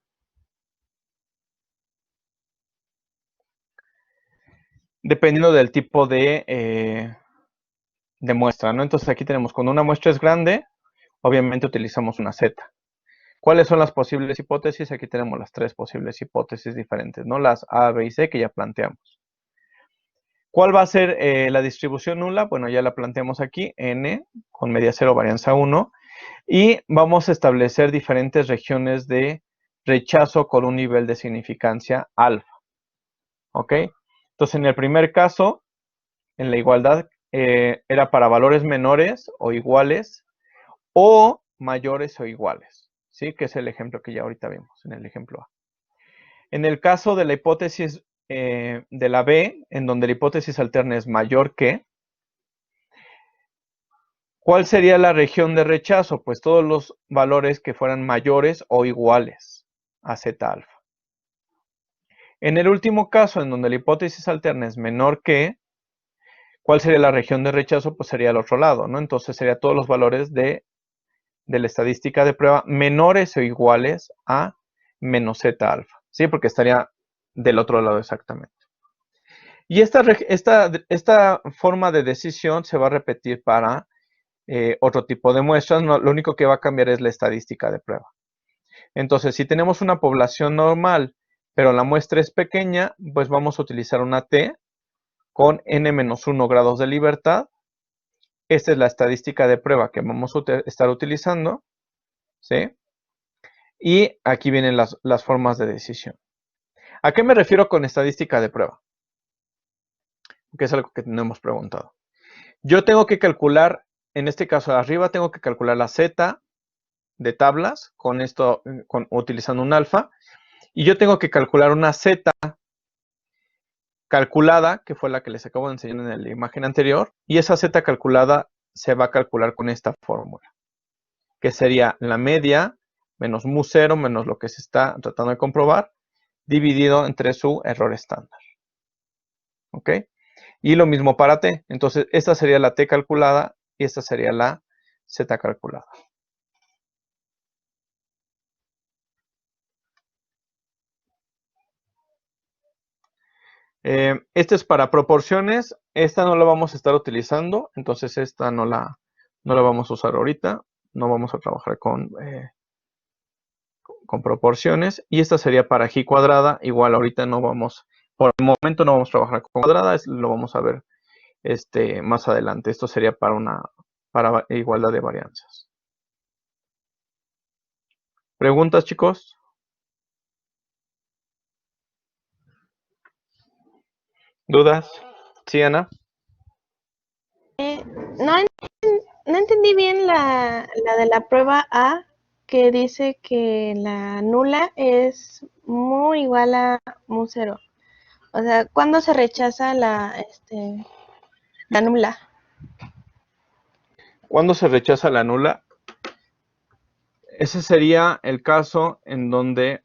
[SPEAKER 1] Dependiendo del tipo de muestra, ¿no? Entonces aquí tenemos, cuando una muestra es grande, obviamente utilizamos una Z. ¿Cuáles son las posibles hipótesis? Aquí tenemos las tres posibles hipótesis diferentes, ¿no? Las A, B y C que ya planteamos. ¿Cuál va a ser la distribución nula? Bueno, ya la planteamos aquí, N con media 0, varianza 1. Y vamos a establecer diferentes regiones de rechazo con un nivel de significancia alfa. ¿Ok? Entonces, en el primer caso, en la igualdad, era para valores menores o iguales o mayores o iguales. ¿Sí? Que es el ejemplo que ya ahorita vimos, en el ejemplo A. En el caso de la hipótesis de la B, en donde la hipótesis alterna es mayor que, ¿cuál sería la región de rechazo? Pues todos los valores que fueran mayores o iguales a Z alfa. En el último caso, en donde la hipótesis alterna es menor que, ¿cuál sería la región de rechazo? Pues sería el otro lado, ¿no? Entonces sería todos los valores de la estadística de prueba menores o iguales a menos Z alfa, ¿sí? Porque estaría del otro lado exactamente. Y esta forma de decisión se va a repetir para otro tipo de muestras. No, lo único que va a cambiar es la estadística de prueba. Entonces, si tenemos una población normal, pero la muestra es pequeña, pues vamos a utilizar una T con n-1 grados de libertad. Esta es la estadística de prueba que vamos a estar utilizando, ¿sí? Y aquí vienen las formas de decisión. ¿A qué me refiero con estadística de prueba? Que es algo que no hemos preguntado. Yo tengo que calcular, en este caso de arriba, tengo que calcular la Z de tablas utilizando un alfa. Y yo tengo que calcular una Z calculada, que fue la que les acabo de enseñar en la imagen anterior. Y esa Z calculada se va a calcular con esta fórmula, que sería la media menos mu0 menos lo que se está tratando de comprobar, dividido entre su error estándar. ¿Ok? Y lo mismo para T. Entonces, esta sería la T calculada y esta sería la Z calculada. Esta es para proporciones. Esta no la vamos a estar utilizando. Entonces, esta no la vamos a usar ahorita. No vamos a trabajar con proporciones. Y esta sería para G cuadrada. Igual ahorita no vamos, por el momento no vamos a trabajar con cuadrada. Lo vamos a ver más adelante. Esto sería para igualdad de varianzas. ¿Preguntas, chicos? ¿Dudas? ¿Sí, Ana?
[SPEAKER 2] No, no entendí bien la de la prueba A, que dice que la nula es mu igual a mu0. O sea, ¿cuándo se rechaza la nula?
[SPEAKER 1] ¿Cuándo se rechaza la nula? Ese sería el caso en donde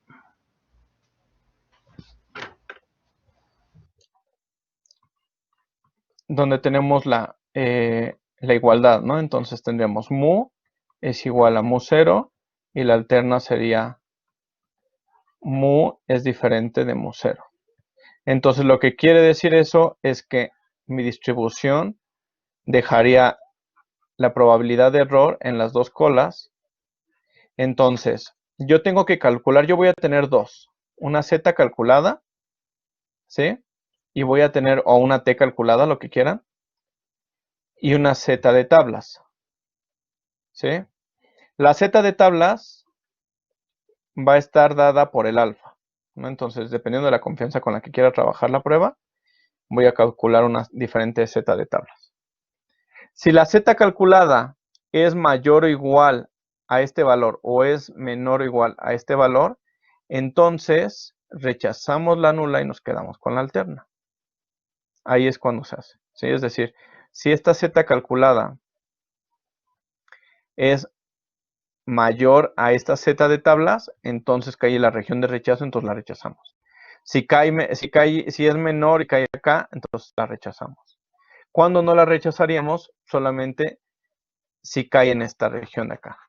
[SPEAKER 1] tenemos la igualdad, ¿no? Entonces tendríamos mu es igual a mu0 y la alterna sería mu es diferente de mu0. Entonces lo que quiere decir eso es que mi distribución dejaría la probabilidad de error en las dos colas. Entonces, yo tengo que calcular, yo voy a tener dos, una Z calculada, ¿sí? Y voy a tener, o una T calculada, lo que quieran, y una Z de tablas, ¿sí? La Z de tablas va a estar dada por el alfa, ¿no? Entonces, dependiendo de la confianza con la que quiera trabajar la prueba, voy a calcular una diferente Z de tablas. Si la Z calculada es mayor o igual a este valor o es menor o igual a este valor, entonces rechazamos la nula y nos quedamos con la alterna. Ahí es cuando se hace, ¿sí? Es decir, si esta Z calculada es mayor a esta Z de tablas, entonces cae en la región de rechazo, entonces la rechazamos. Si es menor y cae acá, entonces la rechazamos. ¿Cuándo no la rechazaríamos? Solamente si cae en esta región de acá.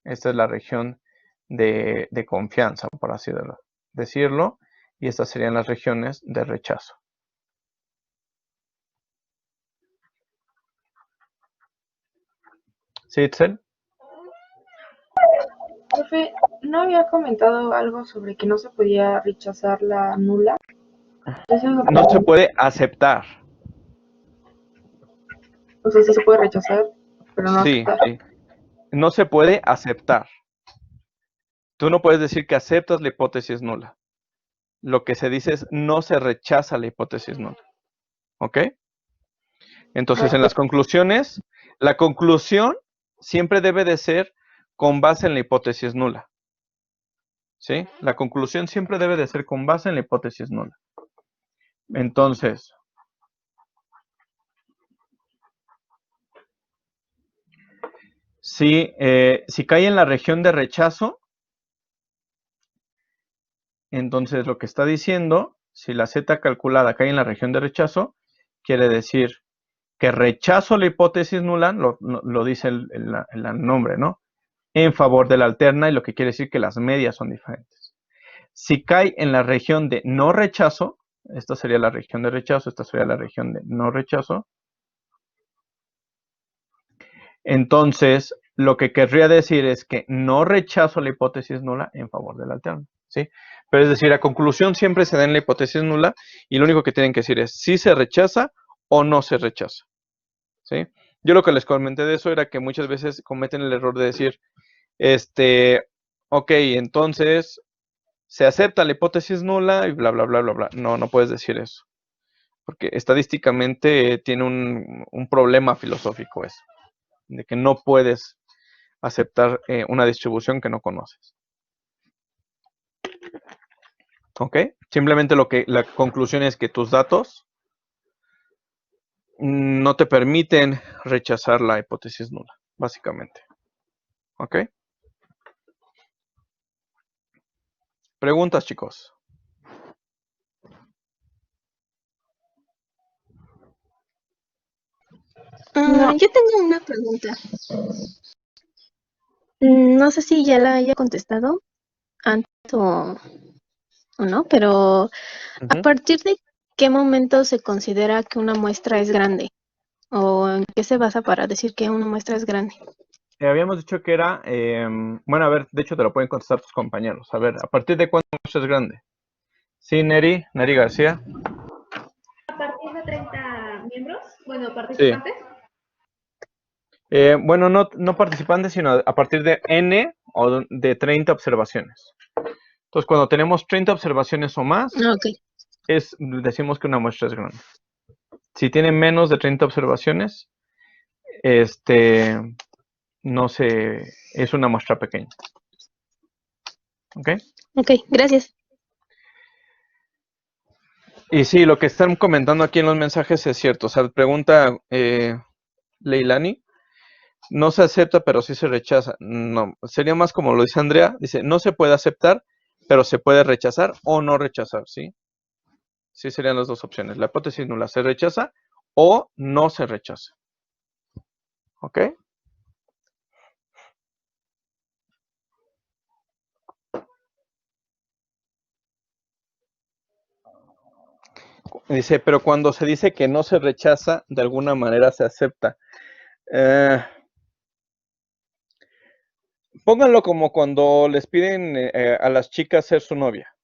[SPEAKER 1] Esta es la región de confianza, por así decirlo, y estas serían las regiones de rechazo. ¿Sí, Itzel?
[SPEAKER 5] Profe, ¿no había comentado algo sobre que no se podía rechazar la nula? Eso es lo que
[SPEAKER 1] No se puede aceptar.
[SPEAKER 5] O sea, sí se puede rechazar, pero no
[SPEAKER 1] Sí,
[SPEAKER 5] aceptar.
[SPEAKER 1] sí. No se puede aceptar. Tú no puedes decir que aceptas la hipótesis nula. Lo que se dice es no se rechaza la hipótesis nula. ¿Ok? Entonces, en las conclusiones, la conclusión siempre debe de ser con base en la hipótesis nula. ¿Sí? La conclusión siempre debe de ser con base en la hipótesis nula. Entonces, si cae en la región de rechazo, Entonces, lo que está diciendo, si la z calculada cae en la región de rechazo, quiere decir que rechazo la hipótesis nula, lo dice el nombre, ¿no? En favor de la alterna, y lo que quiere decir que las medias son diferentes. Si cae en la región de no rechazo, esta sería la región de rechazo, esta sería la región de no rechazo, entonces lo que querría decir es que no rechazo la hipótesis nula en favor de la alterna, ¿sí? Pero es decir, la conclusión siempre se da en la hipótesis nula y lo único que tienen que decir es si se rechaza o no se rechaza, ¿sí? Yo lo que les comenté de eso era que muchas veces cometen el error de decir, ok, entonces se acepta la hipótesis nula y bla, bla, bla, bla, bla. No, no puedes decir eso, porque estadísticamente tiene un problema filosófico eso, de que no puedes aceptar una distribución que no conoces. ¿Ok? Simplemente la conclusión es que tus datos no te permiten rechazar la hipótesis nula, básicamente. ¿Ok? Preguntas, chicos.
[SPEAKER 2] No.
[SPEAKER 6] Yo tengo una pregunta. No sé si ya la haya contestado antes o no, pero ¿a partir de qué momento se considera que una muestra es grande? ¿O en qué se basa para decir que una muestra es grande?
[SPEAKER 1] Habíamos dicho que era, bueno, a ver, de hecho te lo pueden contestar tus compañeros. A ver, ¿a partir de cuándo es grande? Sí, Neri García.
[SPEAKER 7] ¿A partir de 30 miembros? Bueno,
[SPEAKER 1] Sí.
[SPEAKER 7] participantes.
[SPEAKER 1] Bueno, no participantes, sino a partir de N o de 30 observaciones. Entonces, cuando tenemos 30 observaciones o más,
[SPEAKER 6] Ok.
[SPEAKER 1] decimos que una muestra es grande. Si tiene menos de 30 observaciones, no sé, es una muestra pequeña. ¿Ok?
[SPEAKER 6] Ok, gracias.
[SPEAKER 1] Y sí, lo que están comentando aquí en los mensajes es cierto. O sea, pregunta Leilani, no se acepta, pero sí se rechaza. No, sería más como lo dice Andrea. Dice, no se puede aceptar, pero se puede rechazar o no rechazar, ¿sí? Sí serían las dos opciones. La hipótesis nula se rechaza o no se rechaza. ¿Ok? Dice, pero cuando se dice que no se rechaza, de alguna manera se acepta. Pónganlo como cuando les piden a las chicas ser su novia.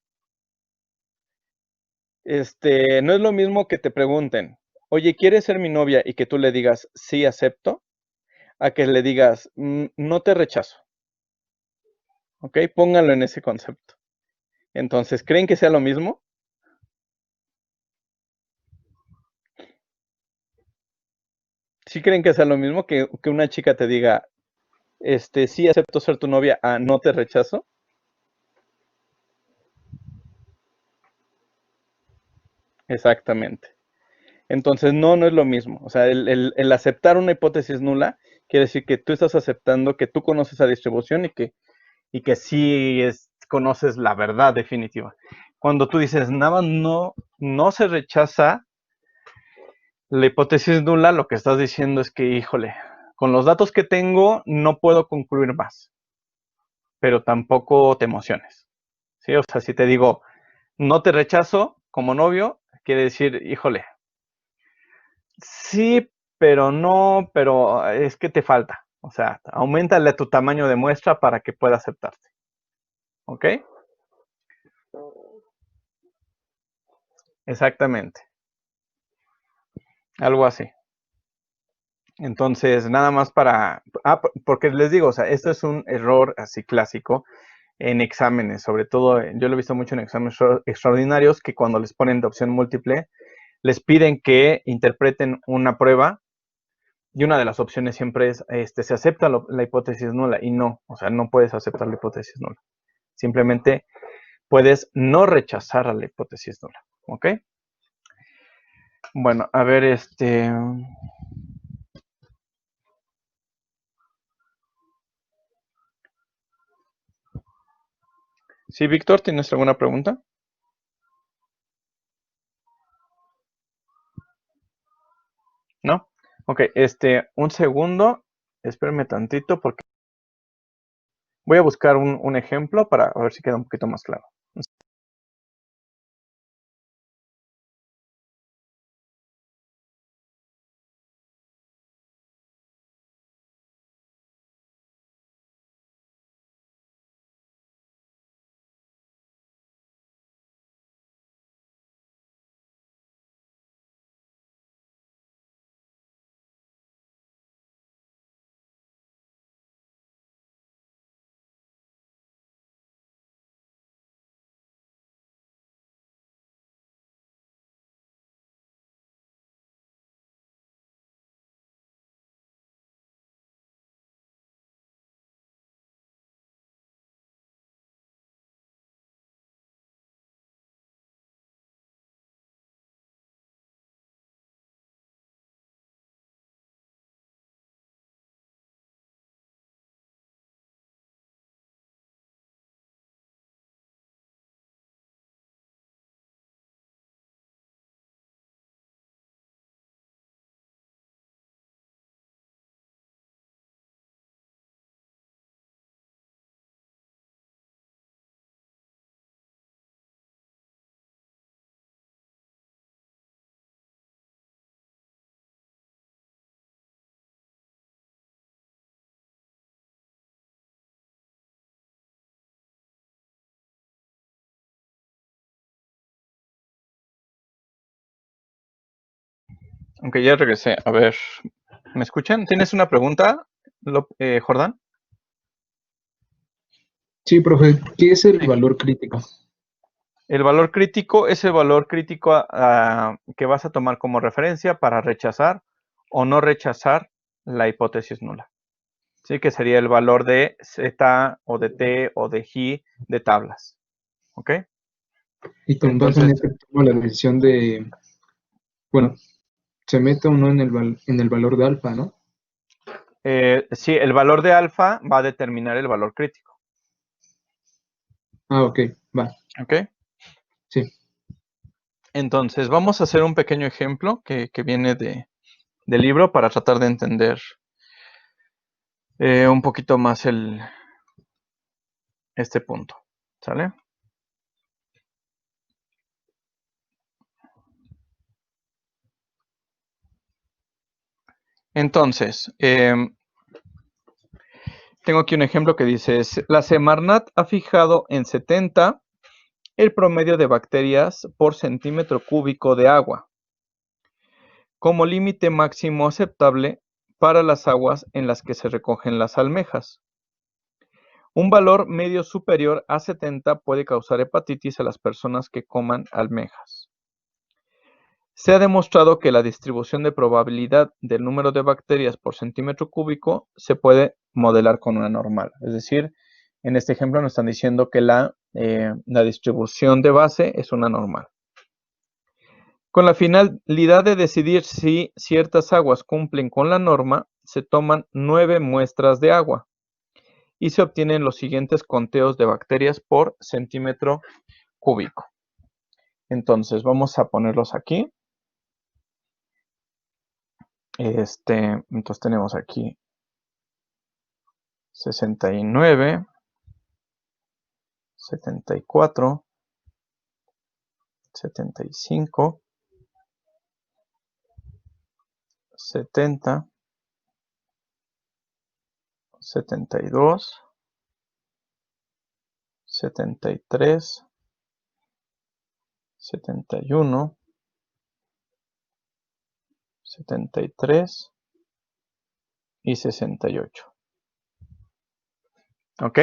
[SPEAKER 1] No es lo mismo que te pregunten, oye, ¿quieres ser mi novia? Y que tú le digas, sí, acepto, a que le digas, no te rechazo. ¿Ok? Pónganlo en ese concepto. Entonces, ¿creen que sea lo mismo? ¿Sí creen que sea lo mismo que una chica te diga, sí acepto ser tu novia, a no te rechazo? Exactamente. Entonces, no es lo mismo. O sea, el aceptar una hipótesis nula quiere decir que tú estás aceptando que tú conoces esa distribución y que sí conoces la verdad definitiva. Cuando tú dices, nada, no se rechaza la hipótesis nula, lo que estás diciendo es que, híjole, con los datos que tengo no puedo concluir más, pero tampoco te emociones. ¿Sí? O sea, si te digo, no te rechazo como novio, quiere decir, híjole, sí, pero no, pero es que te falta. O sea, auméntale tu tamaño de muestra para que pueda aceptarte. ¿Ok? Exactamente. Algo así. Entonces, nada más porque les digo, o sea, esto es un error así clásico en exámenes, sobre todo, yo lo he visto mucho en exámenes extraordinarios, que cuando les ponen de opción múltiple, les piden que interpreten una prueba y una de las opciones siempre es, se acepta la hipótesis nula y no, o sea, no puedes aceptar la hipótesis nula. Simplemente puedes no rechazar a la hipótesis nula, ¿ok? Bueno, a ver, Sí, Víctor, ¿tienes alguna pregunta? ¿No? Ok, un segundo. Espérenme tantito porque voy a buscar un ejemplo para ver si queda un poquito más claro. Ok, ya regresé. A ver, ¿me escuchan? ¿Tienes una pregunta, Jordán?
[SPEAKER 4] Sí, profe, ¿qué es el valor crítico?
[SPEAKER 1] El valor crítico es el valor crítico que vas a tomar como referencia para rechazar o no rechazar la hipótesis nula. Sí, que sería el valor de Z o de T o de J de tablas. ¿Ok?
[SPEAKER 4] Y con base en
[SPEAKER 1] Entonces,
[SPEAKER 4] esto tomo la decisión de, bueno, se mete o no en en el valor de alfa, ¿no?
[SPEAKER 1] sí, el valor de alfa va a determinar el valor crítico.
[SPEAKER 4] Ah, ok, va,
[SPEAKER 1] ¿Ok?
[SPEAKER 4] sí.
[SPEAKER 1] Entonces, vamos a hacer un pequeño ejemplo que viene del libro para tratar de entender un poquito más este punto. ¿Sale? Entonces, tengo aquí un ejemplo que dice, la Semarnat ha fijado en 70 el promedio de bacterias por centímetro cúbico de agua como límite máximo aceptable para las aguas en las que se recogen las almejas. Un valor medio superior a 70 puede causar hepatitis a las personas que coman almejas. Se ha demostrado que la distribución de probabilidad del número de bacterias por centímetro cúbico se puede modelar con una normal. Es decir, en este ejemplo nos están diciendo que la distribución de base es una normal. Con la finalidad de decidir si ciertas aguas cumplen con la norma, se toman 9 muestras de agua y se obtienen los siguientes conteos de bacterias por centímetro cúbico. Entonces, vamos a ponerlos aquí. Entonces tenemos aquí 69, 74, 75, 70, 72, 73, 71, 73 y 68. ¿Ok?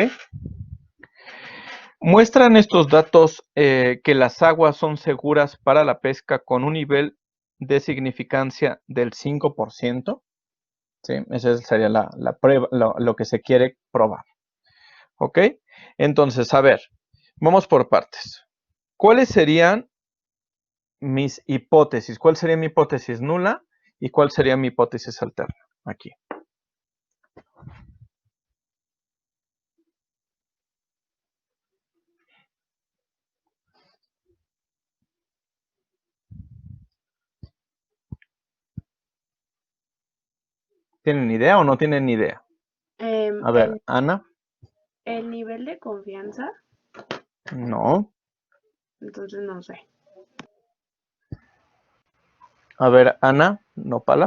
[SPEAKER 1] Muestran estos datos que las aguas son seguras para la pesca con un nivel de significancia del 5%. ¿Sí? Esa sería la prueba, lo que se quiere probar. ¿Ok? Entonces, a ver, vamos por partes. ¿Cuáles serían mis hipótesis? ¿Cuál sería mi hipótesis nula y cuál sería mi hipótesis alterna? Aquí. ¿Tienen idea o no tienen idea? A ver, Ana.
[SPEAKER 5] El nivel de confianza,
[SPEAKER 1] No.
[SPEAKER 5] entonces no sé.
[SPEAKER 1] A ver, Ana, Nopala.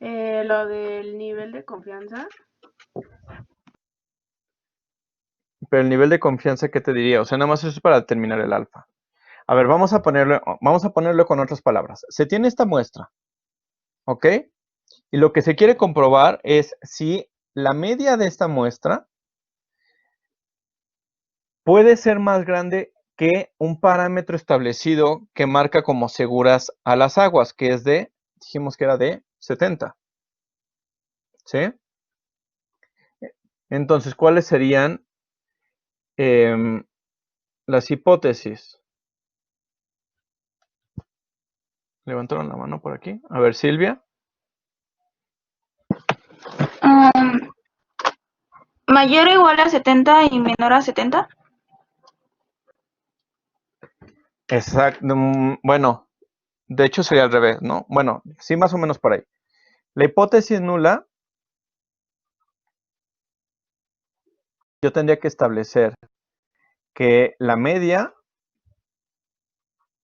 [SPEAKER 5] Lo del nivel de confianza,
[SPEAKER 1] Pero el nivel de confianza, ¿qué te diría? O sea, nada más eso es para determinar el alfa. A ver, vamos a ponerlo con otras palabras. Se tiene esta muestra, ¿ok? Y lo que se quiere comprobar es si la media de esta muestra puede ser más grande que un parámetro establecido que marca como seguras a las aguas, que es dijimos que era de 70. ¿Sí? Entonces, ¿cuáles serían las hipótesis? Levantaron la mano por aquí. A ver, Silvia.
[SPEAKER 8] Mayor o igual a 70 y menor a 70.
[SPEAKER 1] Exacto. Bueno, de hecho sería al revés, ¿no? Bueno, sí, más o menos por ahí. La hipótesis nula, yo tendría que establecer que la media,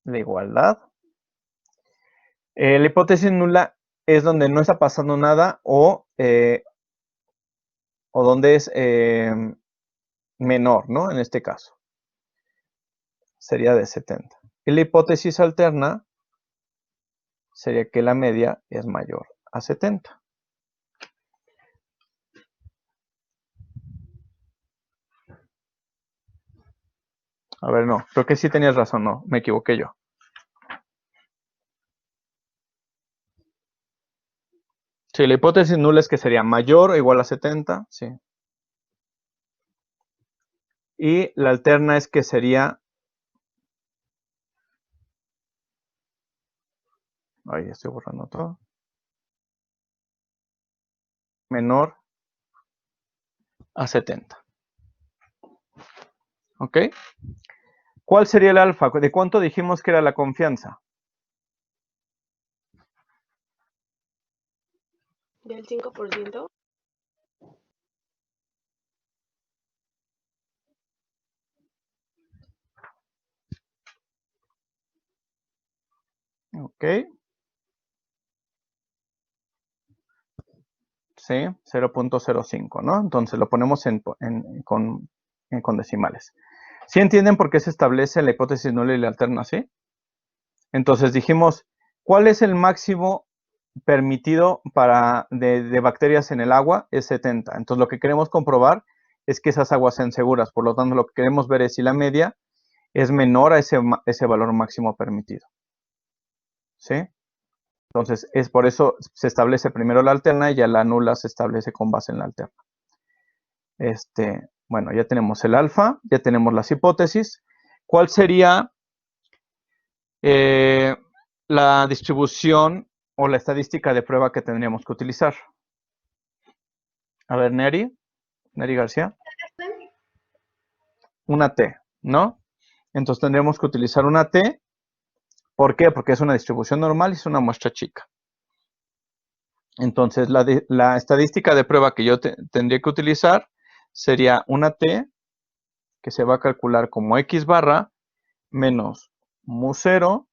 [SPEAKER 1] la igualdad, la hipótesis nula es donde no está pasando nada o donde es menor, ¿no? En este caso. Sería de 70. Y la hipótesis alterna sería que la media es mayor a 70. A ver, no, creo que sí tenías razón, no, me equivoqué yo. Sí, la hipótesis nula es que sería mayor o igual a 70, sí. Y la alterna es que sería... Ahí estoy borrando todo. Menor a 70. ¿Ok? ¿Cuál sería el alfa? ¿De cuánto dijimos que era la confianza?
[SPEAKER 2] ¿Del 5%?
[SPEAKER 1] Ok. Sí, 0.05, ¿no? Entonces lo ponemos con decimales. ¿Sí entienden por qué se establece la hipótesis nula y la alterna así? Entonces dijimos, ¿cuál es el máximo permitido de bacterias en el agua? Es 70. Entonces lo que queremos comprobar es que esas aguas sean seguras. Por lo tanto, lo que queremos ver es si la media es menor a ese valor máximo permitido. ¿Sí? Entonces, es por eso se establece primero la alterna y ya la nula se establece con base en la alterna. Bueno, ya tenemos el alfa, ya tenemos las hipótesis. ¿Cuál sería la distribución o la estadística de prueba que tendríamos que utilizar? A ver, Neri García. Una T, ¿no? Entonces tendríamos que utilizar una T. ¿Por qué? Porque es una distribución normal y es una muestra chica. Entonces, la estadística de prueba que yo tendría que utilizar sería una T que se va a calcular como X barra menos mu0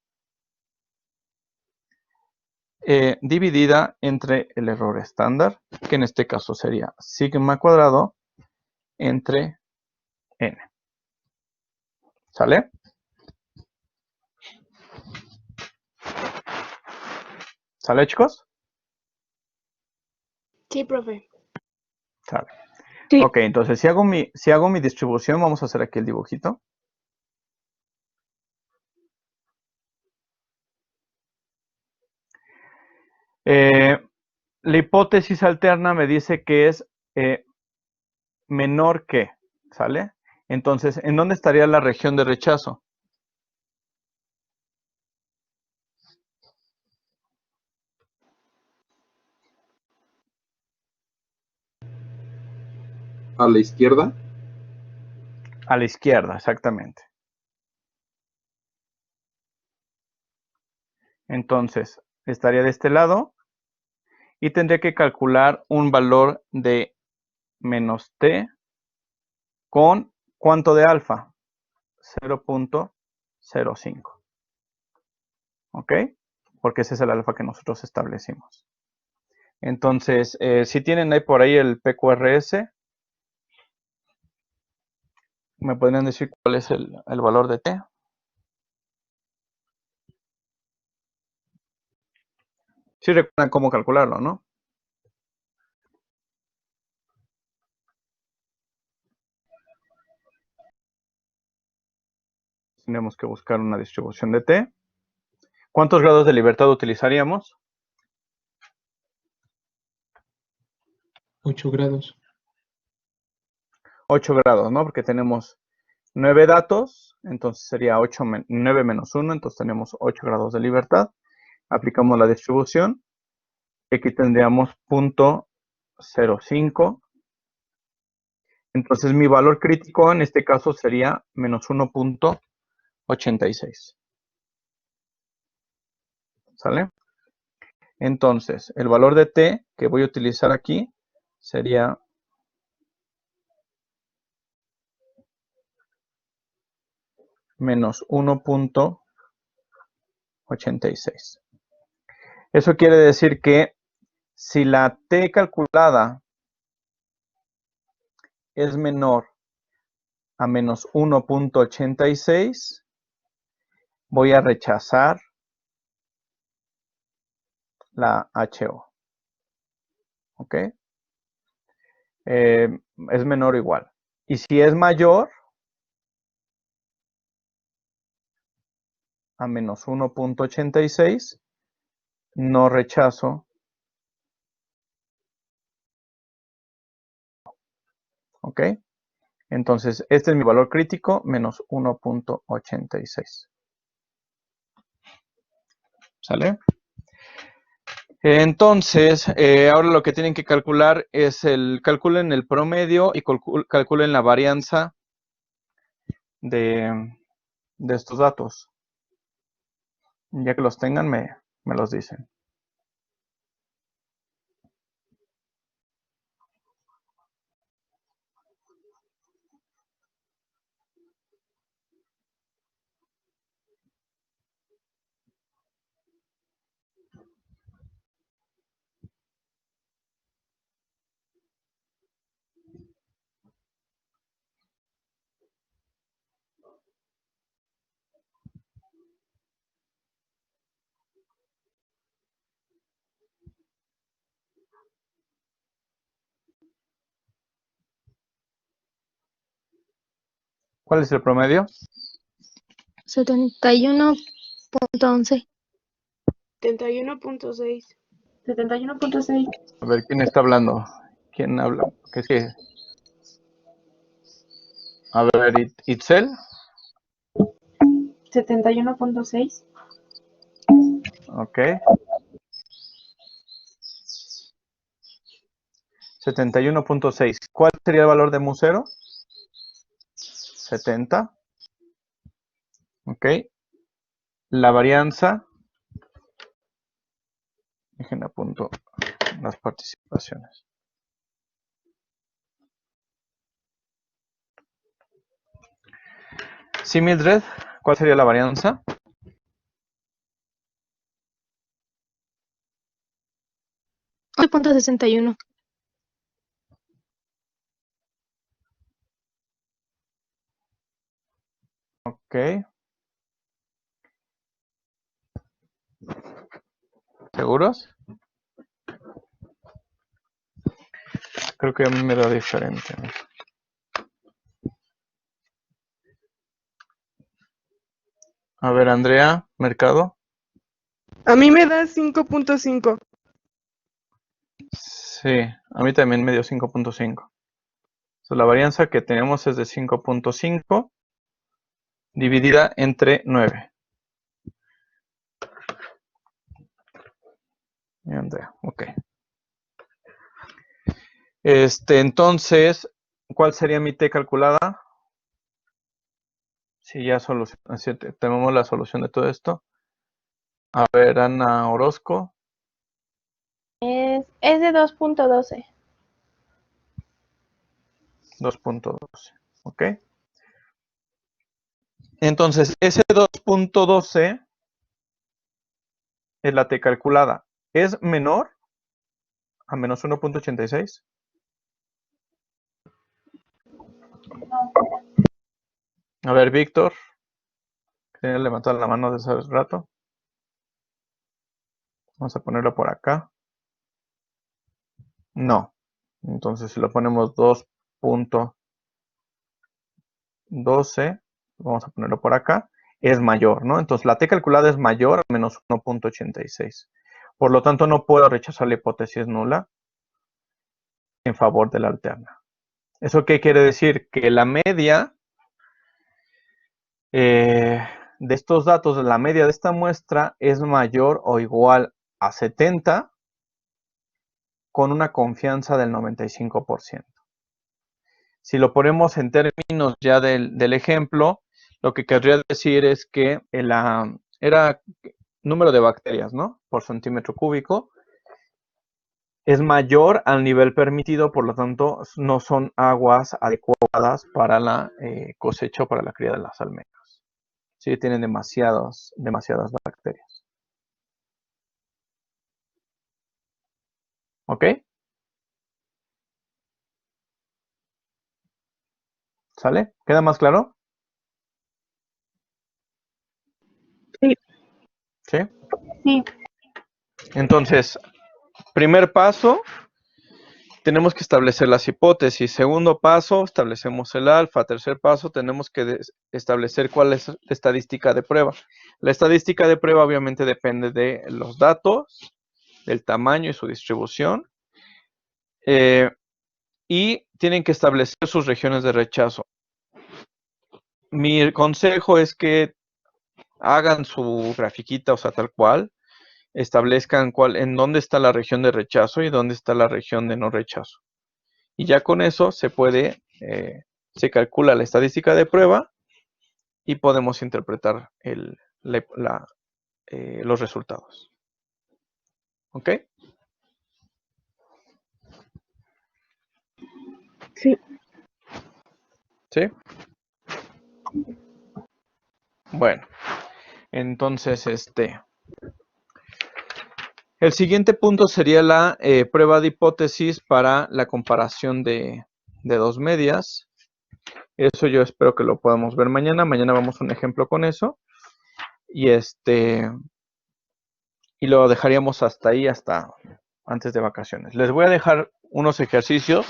[SPEAKER 1] dividida entre el error estándar, que en este caso sería sigma cuadrado entre n. ¿Sale? ¿Sale, chicos?
[SPEAKER 2] Sí, profe.
[SPEAKER 1] Sale.
[SPEAKER 8] Sí.
[SPEAKER 1] Ok, entonces si hago mi distribución, vamos a hacer aquí el dibujito. La hipótesis alterna me dice que es menor que, ¿sale? Entonces, ¿en dónde estaría la región de rechazo?
[SPEAKER 3] A la izquierda.
[SPEAKER 1] A la izquierda, exactamente. Entonces, estaría de este lado y tendría que calcular un valor de menos t con ¿cuánto de alfa? 0.05. ¿Ok? Porque ese es el alfa que nosotros establecimos. Entonces, si tienen ahí por ahí el PQRS, ¿me podrían decir cuál es el valor de t? Sí recuerdan cómo calcularlo, ¿no? Tenemos que buscar una distribución de t. ¿Cuántos grados de libertad utilizaríamos?
[SPEAKER 4] 8 grados.
[SPEAKER 1] 8 grados, ¿no? Porque tenemos 9 datos, entonces sería 9 menos 1, entonces tenemos 8 grados de libertad. Aplicamos la distribución. Aquí tendríamos 0.05. Entonces mi valor crítico en este caso sería menos 1.86. ¿Sale? Entonces, el valor de t que voy a utilizar aquí sería menos 1.86. Eso quiere decir que si la t calculada es menor a menos 1.86, voy a rechazar la HO. ¿Ok? Es menor o igual. Y si es mayor a menos 1.86, no rechazo. ¿Ok? Entonces, este es mi valor crítico, menos 1.86. ¿Sale? Entonces, ahora lo que tienen que calcular es calculen el promedio y calculen la varianza de estos datos. Ya que los tengan, me los dicen. ¿Cuál es el promedio?
[SPEAKER 6] 71.11.
[SPEAKER 2] 71.6.
[SPEAKER 5] 71.6.
[SPEAKER 1] A ver, ¿quién está hablando? ¿Quién habla? ¿Qué es que? A ver, Itzel.
[SPEAKER 5] 71.6.
[SPEAKER 1] Ok. 71.6. ¿Cuál sería el valor de mu0? 70. Ok. La varianza. Dejen apunto las participaciones. Sí, Mildred, ¿cuál sería la varianza?
[SPEAKER 6] .61.
[SPEAKER 1] Ok. ¿Seguros? Creo que a mí me da diferente. A ver, Andrea, Mercado.
[SPEAKER 9] A mí me da 5.5.
[SPEAKER 1] Sí, a mí también me dio 5.5. La varianza que tenemos es de 5.5 dividida entre 9. Y Andrea, ok. Entonces, ¿cuál sería mi t calculada? Si ya tenemos la solución de todo esto. A ver, Ana Orozco.
[SPEAKER 2] Es de 2.12.
[SPEAKER 1] 2.12. ¿Ok? Entonces, ese 2.12 es la T calculada. ¿Es menor a menos 1.86? A ver, Víctor. ¿Quién levantó la mano de hace rato? Vamos a ponerlo por acá. No. Entonces, si lo ponemos 2.12, vamos a ponerlo por acá, es mayor, ¿no? Entonces, la T calculada es mayor a menos 1.86. Por lo tanto, no puedo rechazar la hipótesis nula en favor de la alterna. ¿Eso qué quiere decir? Que la media de estos datos, la media de esta muestra es mayor o igual a 70 con una confianza del 95%. Si lo ponemos en términos ya del ejemplo, lo que querría decir es que era número de bacterias, ¿no? Por centímetro cúbico. Es mayor al nivel permitido, por lo tanto, no son aguas adecuadas para la cosecha o para la cría de las almendras. Sí, tienen demasiadas bacterias. ¿Ok? ¿Sale? ¿Queda más claro?
[SPEAKER 9] Sí.
[SPEAKER 1] ¿Sí?
[SPEAKER 8] Sí.
[SPEAKER 1] Entonces, primer paso, tenemos que establecer las hipótesis. Segundo paso, establecemos el alfa. Tercer paso, tenemos que establecer cuál es la estadística de prueba. La estadística de prueba obviamente depende de los datos, del tamaño y su distribución. Y tienen que establecer sus regiones de rechazo. Mi consejo es que hagan su grafiquita, o sea, tal cual. Establezcan en dónde está la región de rechazo y dónde está la región de no rechazo. Y ya con eso se calcula la estadística de prueba y podemos interpretar los resultados. ¿Ok?
[SPEAKER 9] Sí.
[SPEAKER 1] ¿Sí? Bueno, entonces el siguiente punto sería la prueba de hipótesis para la comparación de dos medias. Eso yo espero que lo podamos ver mañana. Mañana vamos a un ejemplo con eso. Y y lo dejaríamos hasta ahí, hasta antes de vacaciones. Les voy a dejar unos ejercicios,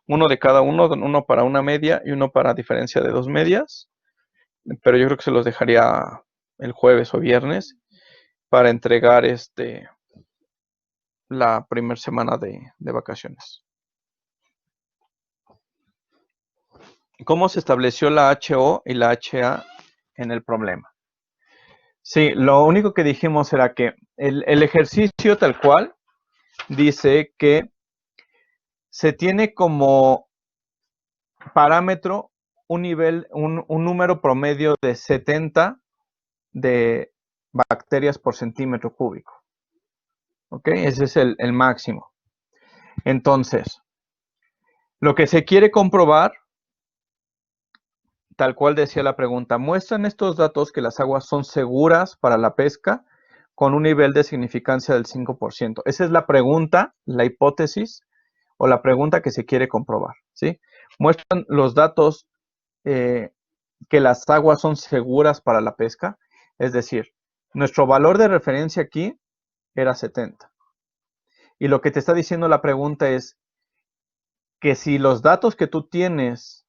[SPEAKER 1] uno de cada uno para una media y uno para diferencia de dos medias. Pero yo creo que se los dejaría el jueves o viernes para entregar la primera semana de vacaciones. ¿Cómo se estableció la HO y la HA en el problema? Sí, lo único que dijimos era que el ejercicio tal cual dice que se tiene como parámetro un número promedio de 70 de bacterias por centímetro cúbico. ¿Ok? Ese es el máximo. Entonces, lo que se quiere comprobar, tal cual decía la pregunta, muestran estos datos que las aguas son seguras para la pesca con un nivel de significancia del 5%. Esa es la pregunta, la hipótesis o la pregunta que se quiere comprobar, ¿sí? Muestran los datos que las aguas son seguras para la pesca, es decir, nuestro valor de referencia aquí era 70. Y lo que te está diciendo la pregunta es que si los datos que tú tienes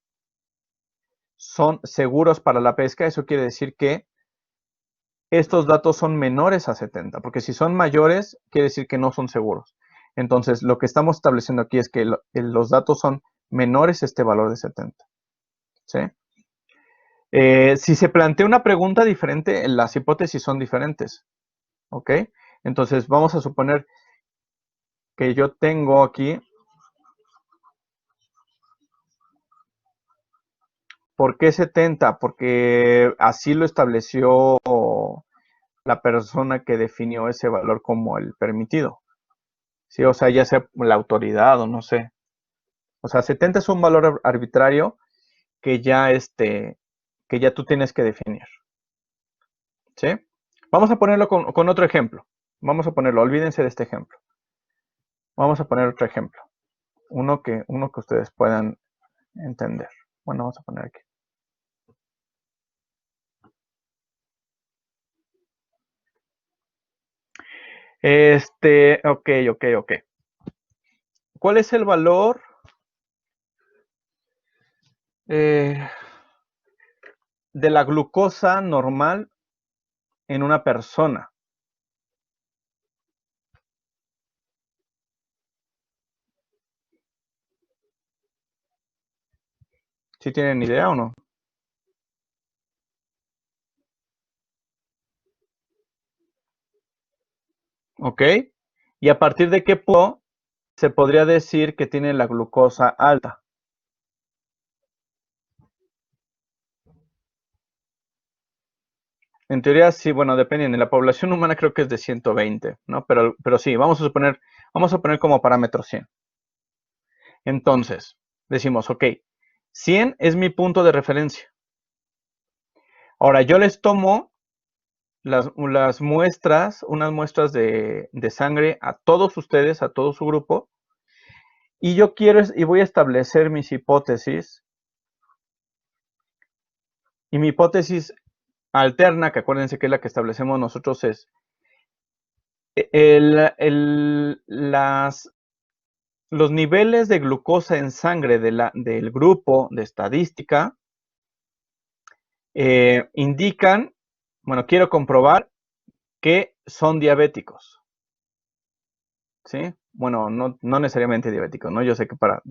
[SPEAKER 1] son seguros para la pesca, eso quiere decir que estos datos son menores a 70, porque si son mayores, quiere decir que no son seguros. Entonces, lo que estamos estableciendo aquí es que los datos son menores a este valor de 70. ¿Sí? Si se plantea una pregunta diferente, las hipótesis son diferentes. ¿Ok? Entonces, vamos a suponer que yo tengo aquí, ¿por qué 70? Porque así lo estableció la persona que definió ese valor como el permitido. Sí, o sea, ya sea la autoridad o no sé. O sea, 70 es un valor arbitrario que ya tú tienes que definir. ¿Sí? Vamos a ponerlo con otro ejemplo. Vamos a ponerlo, olvídense de este ejemplo. Vamos a poner otro ejemplo. Uno que ustedes puedan entender. Bueno, vamos a poner aquí. Ok. ¿Cuál es el valor de la glucosa normal en una persona? ¿Sí tienen idea o no? ¿Ok? ¿Y a partir de qué punto se podría decir que tiene la glucosa alta? En teoría sí, bueno, depende. En la población humana creo que es de 120, ¿no? Pero sí, vamos a poner como parámetro 100. Entonces, decimos, ok, 100 es mi punto de referencia. Ahora, yo les tomo las muestras, unas muestras de sangre a todos ustedes, a todo su grupo, y yo voy a establecer mis hipótesis. Y mi hipótesis alterna, que acuérdense que es la que establecemos nosotros, es los niveles de glucosa en sangre del grupo de estadística indican, bueno, quiero comprobar que son diabéticos. ¿Sí? Bueno, no necesariamente diabéticos, ¿no? Yo sé que para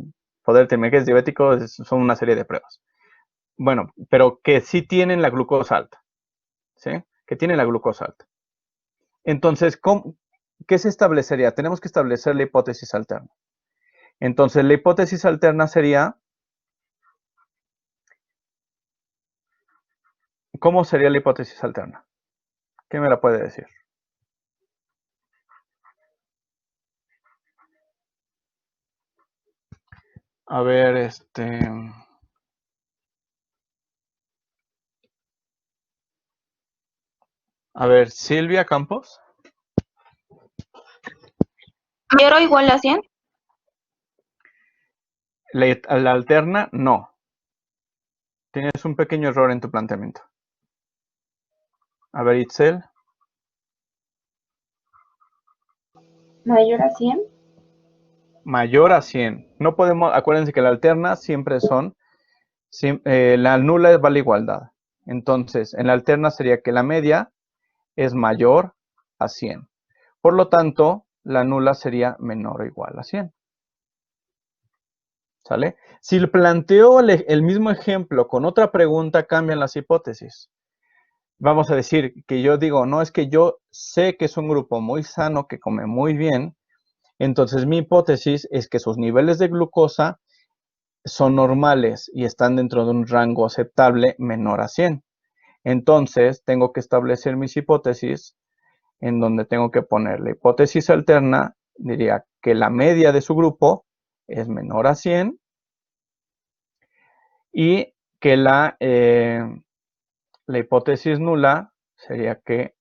[SPEAKER 1] poder determinar que es diabético son una serie de pruebas. Bueno, pero que sí tienen la glucosa alta. ¿Sí? Que tienen la glucosa alta. Entonces, ¿qué se establecería? Tenemos que establecer la hipótesis alterna. Entonces, la hipótesis alterna sería, ¿cómo sería la hipótesis alterna? ¿Qué me la puede decir? A ver, a ver, Silvia Campos.
[SPEAKER 8] ¿Mayor o igual a 100?
[SPEAKER 1] La alterna, no. Tienes un pequeño error en tu planteamiento. A ver, Itzel.
[SPEAKER 5] ¿Mayor a 100?
[SPEAKER 1] Mayor a 100. No podemos, acuérdense que la alterna siempre son, la nula vale igualdad. Entonces, en la alterna sería que la media es mayor a 100. Por lo tanto, la nula sería menor o igual a 100. ¿Sale? Si le planteo el mismo ejemplo con otra pregunta, cambian las hipótesis. Vamos a decir que yo digo, no, es que yo sé que es un grupo muy sano, que come muy bien. Entonces, mi hipótesis es que sus niveles de glucosa son normales y están dentro de un rango aceptable menor a 100. Entonces, tengo que establecer mis hipótesis en donde tengo que poner la hipótesis alterna, diría que la media de su grupo es menor a 100 y que la hipótesis nula sería que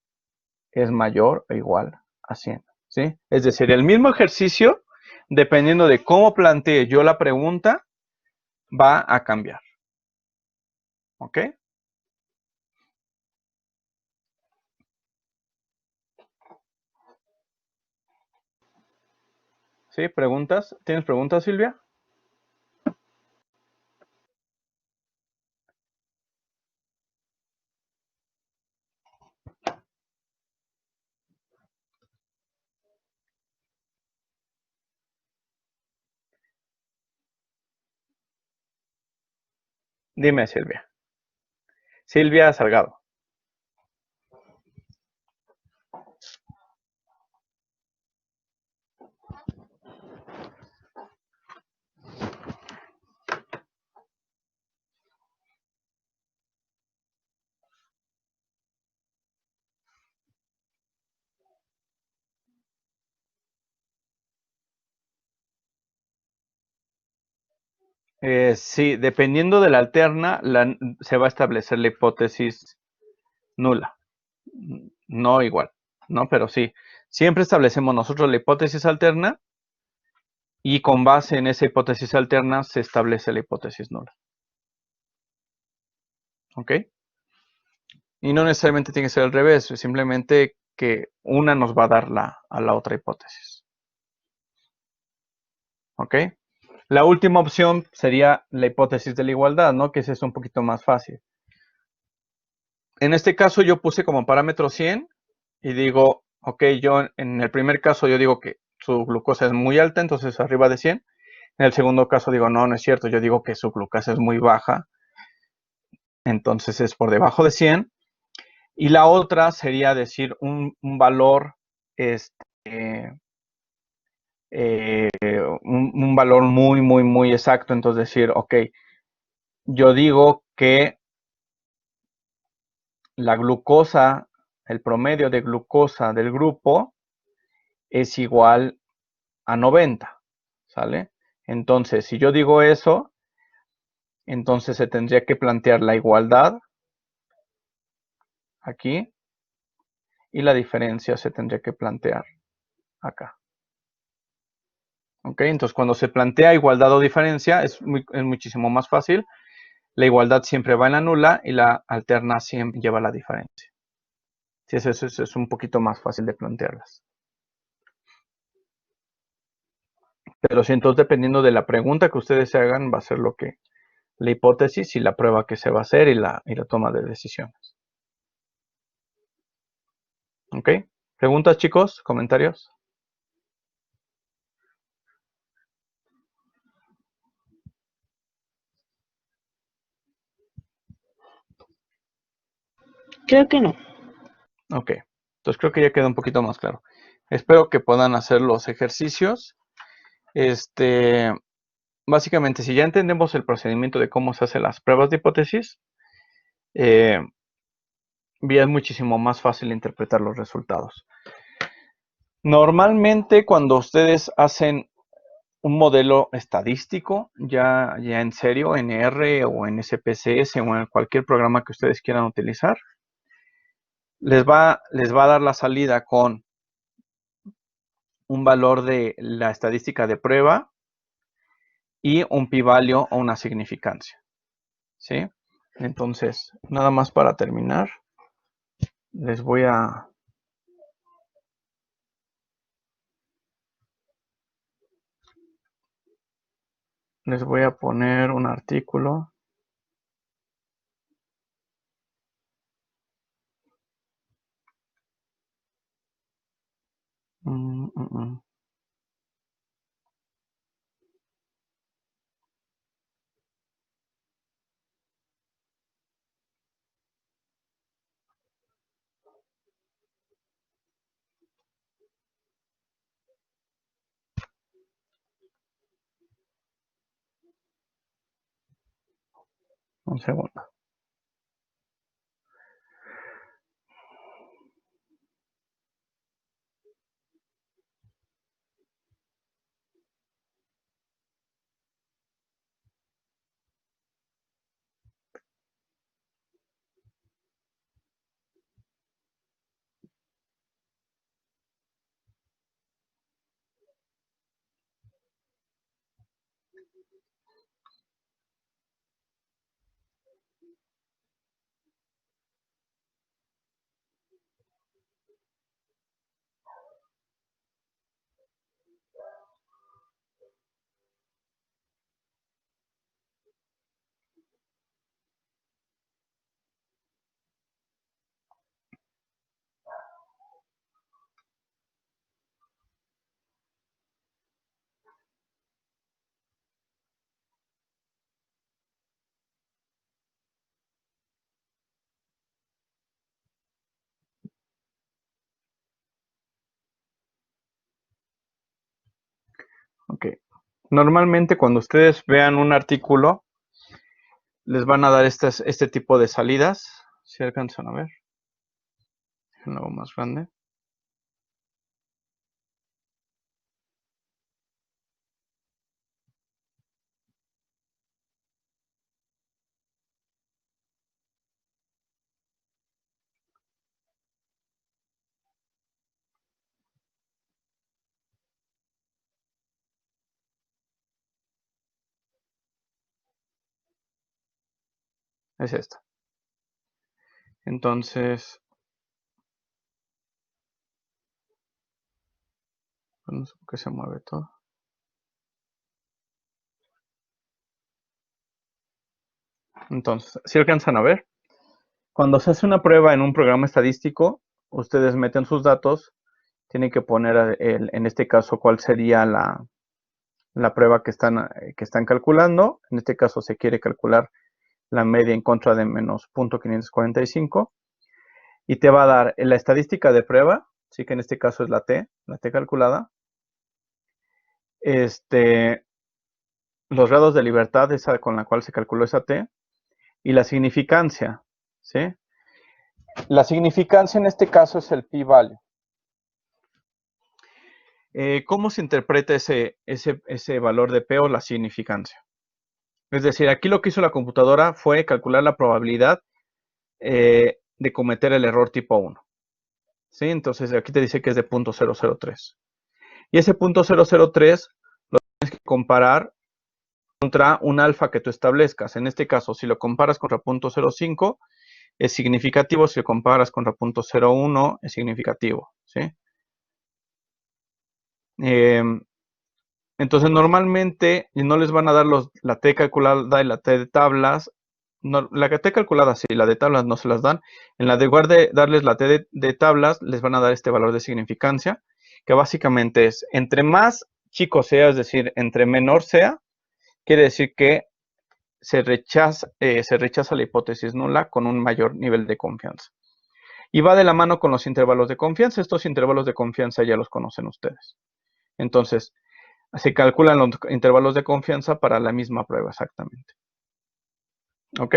[SPEAKER 1] es mayor o igual a 100. ¿Sí? Es decir, el mismo ejercicio, dependiendo de cómo plantee yo la pregunta, va a cambiar. ¿Ok? ¿Sí? ¿Preguntas? ¿Tienes preguntas, Silvia? Dime, Silvia. Silvia Salgado. Sí, dependiendo de la alterna, se va a establecer la hipótesis nula. No igual, ¿no? Pero sí, siempre establecemos nosotros la hipótesis alterna y con base en esa hipótesis alterna se establece la hipótesis nula. ¿Ok? Y no necesariamente tiene que ser al revés, simplemente que una nos va a dar a la otra hipótesis. ¿Ok? La última opción sería la hipótesis de la igualdad, ¿no? Que ese es un poquito más fácil. En este caso yo puse como parámetro 100 y digo, ok, yo en el primer caso yo digo que su glucosa es muy alta, entonces arriba de 100. En el segundo caso digo, no, no es cierto, yo digo que su glucosa es muy baja, entonces es por debajo de 100. Y la otra sería decir un valor, un valor muy, muy, muy exacto. Entonces decir, ok, yo digo que la glucosa, el promedio de glucosa del grupo es igual a 90, ¿sale? Entonces, si yo digo eso, entonces se tendría que plantear la igualdad aquí y la diferencia se tendría que plantear acá. ¿Ok? Entonces, cuando se plantea igualdad o diferencia, es muchísimo más fácil. La igualdad siempre va en la nula y la alterna siempre lleva la diferencia. Sí, eso es un poquito más fácil de plantearlas. Pero si entonces, dependiendo de la pregunta que ustedes se hagan, va a ser lo que la hipótesis y la prueba que se va a hacer y la toma de decisiones. ¿Ok? ¿Preguntas, chicos? ¿Comentarios?
[SPEAKER 9] Creo que no.
[SPEAKER 1] Ok. Entonces creo que ya queda un poquito más claro. Espero que puedan hacer los ejercicios. Básicamente, si ya entendemos el procedimiento de cómo se hacen las pruebas de hipótesis, ya es muchísimo más fácil interpretar los resultados. Normalmente, cuando ustedes hacen un modelo estadístico, ya en serio, en R o en SPSS o en cualquier programa que ustedes quieran utilizar, les va a dar la salida con un valor de la estadística de prueba y un pi-value o una significancia. ¿Sí? Entonces, nada más para terminar, les voy a poner un artículo. Un segundo. Ok. Normalmente cuando ustedes vean un artículo, les van a dar este tipo de salidas. Si alcanzan a ver. Un nuevo más grande. Es esta. Entonces, no sé por qué se mueve todo. Entonces, si alcanzan a ver, cuando se hace una prueba en un programa estadístico, ustedes meten sus datos, tienen que poner en este caso cuál sería la prueba que están calculando. En este caso se quiere calcular la media en contra de menos 0.545 y te va a dar la estadística de prueba, sí que en este caso es la T calculada. Los grados de libertad, esa con la cual se calculó esa T, y la significancia, ¿sí? La significancia en este caso es el p-value. ¿Cómo se interpreta ese valor de P o la significancia? Es decir, aquí lo que hizo la computadora fue calcular la probabilidad de cometer el error tipo 1. ¿Sí? Entonces aquí te dice que es de 0.003. Y ese 0.003 lo tienes que comparar contra un alfa que tú establezcas. En este caso, si lo comparas contra 0.05, es significativo. Si lo comparas contra 0.01, es significativo. ¿Sí? Entonces, normalmente no les van a dar la T calculada y la T de tablas. No, la T calculada sí, la de tablas no se las dan. En la de lugar de darles la T de tablas, les van a dar este valor de significancia, que básicamente es, entre más chico sea, es decir, entre menor sea, quiere decir que se rechaza la hipótesis nula con un mayor nivel de confianza. Y va de la mano con los intervalos de confianza. Estos intervalos de confianza ya los conocen ustedes. Entonces, se calculan los intervalos de confianza para la misma prueba exactamente. ¿Ok?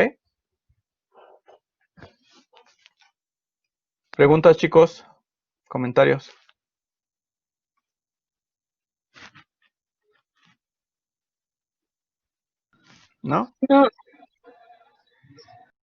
[SPEAKER 1] ¿Preguntas, chicos? ¿Comentarios? ¿No?
[SPEAKER 9] No,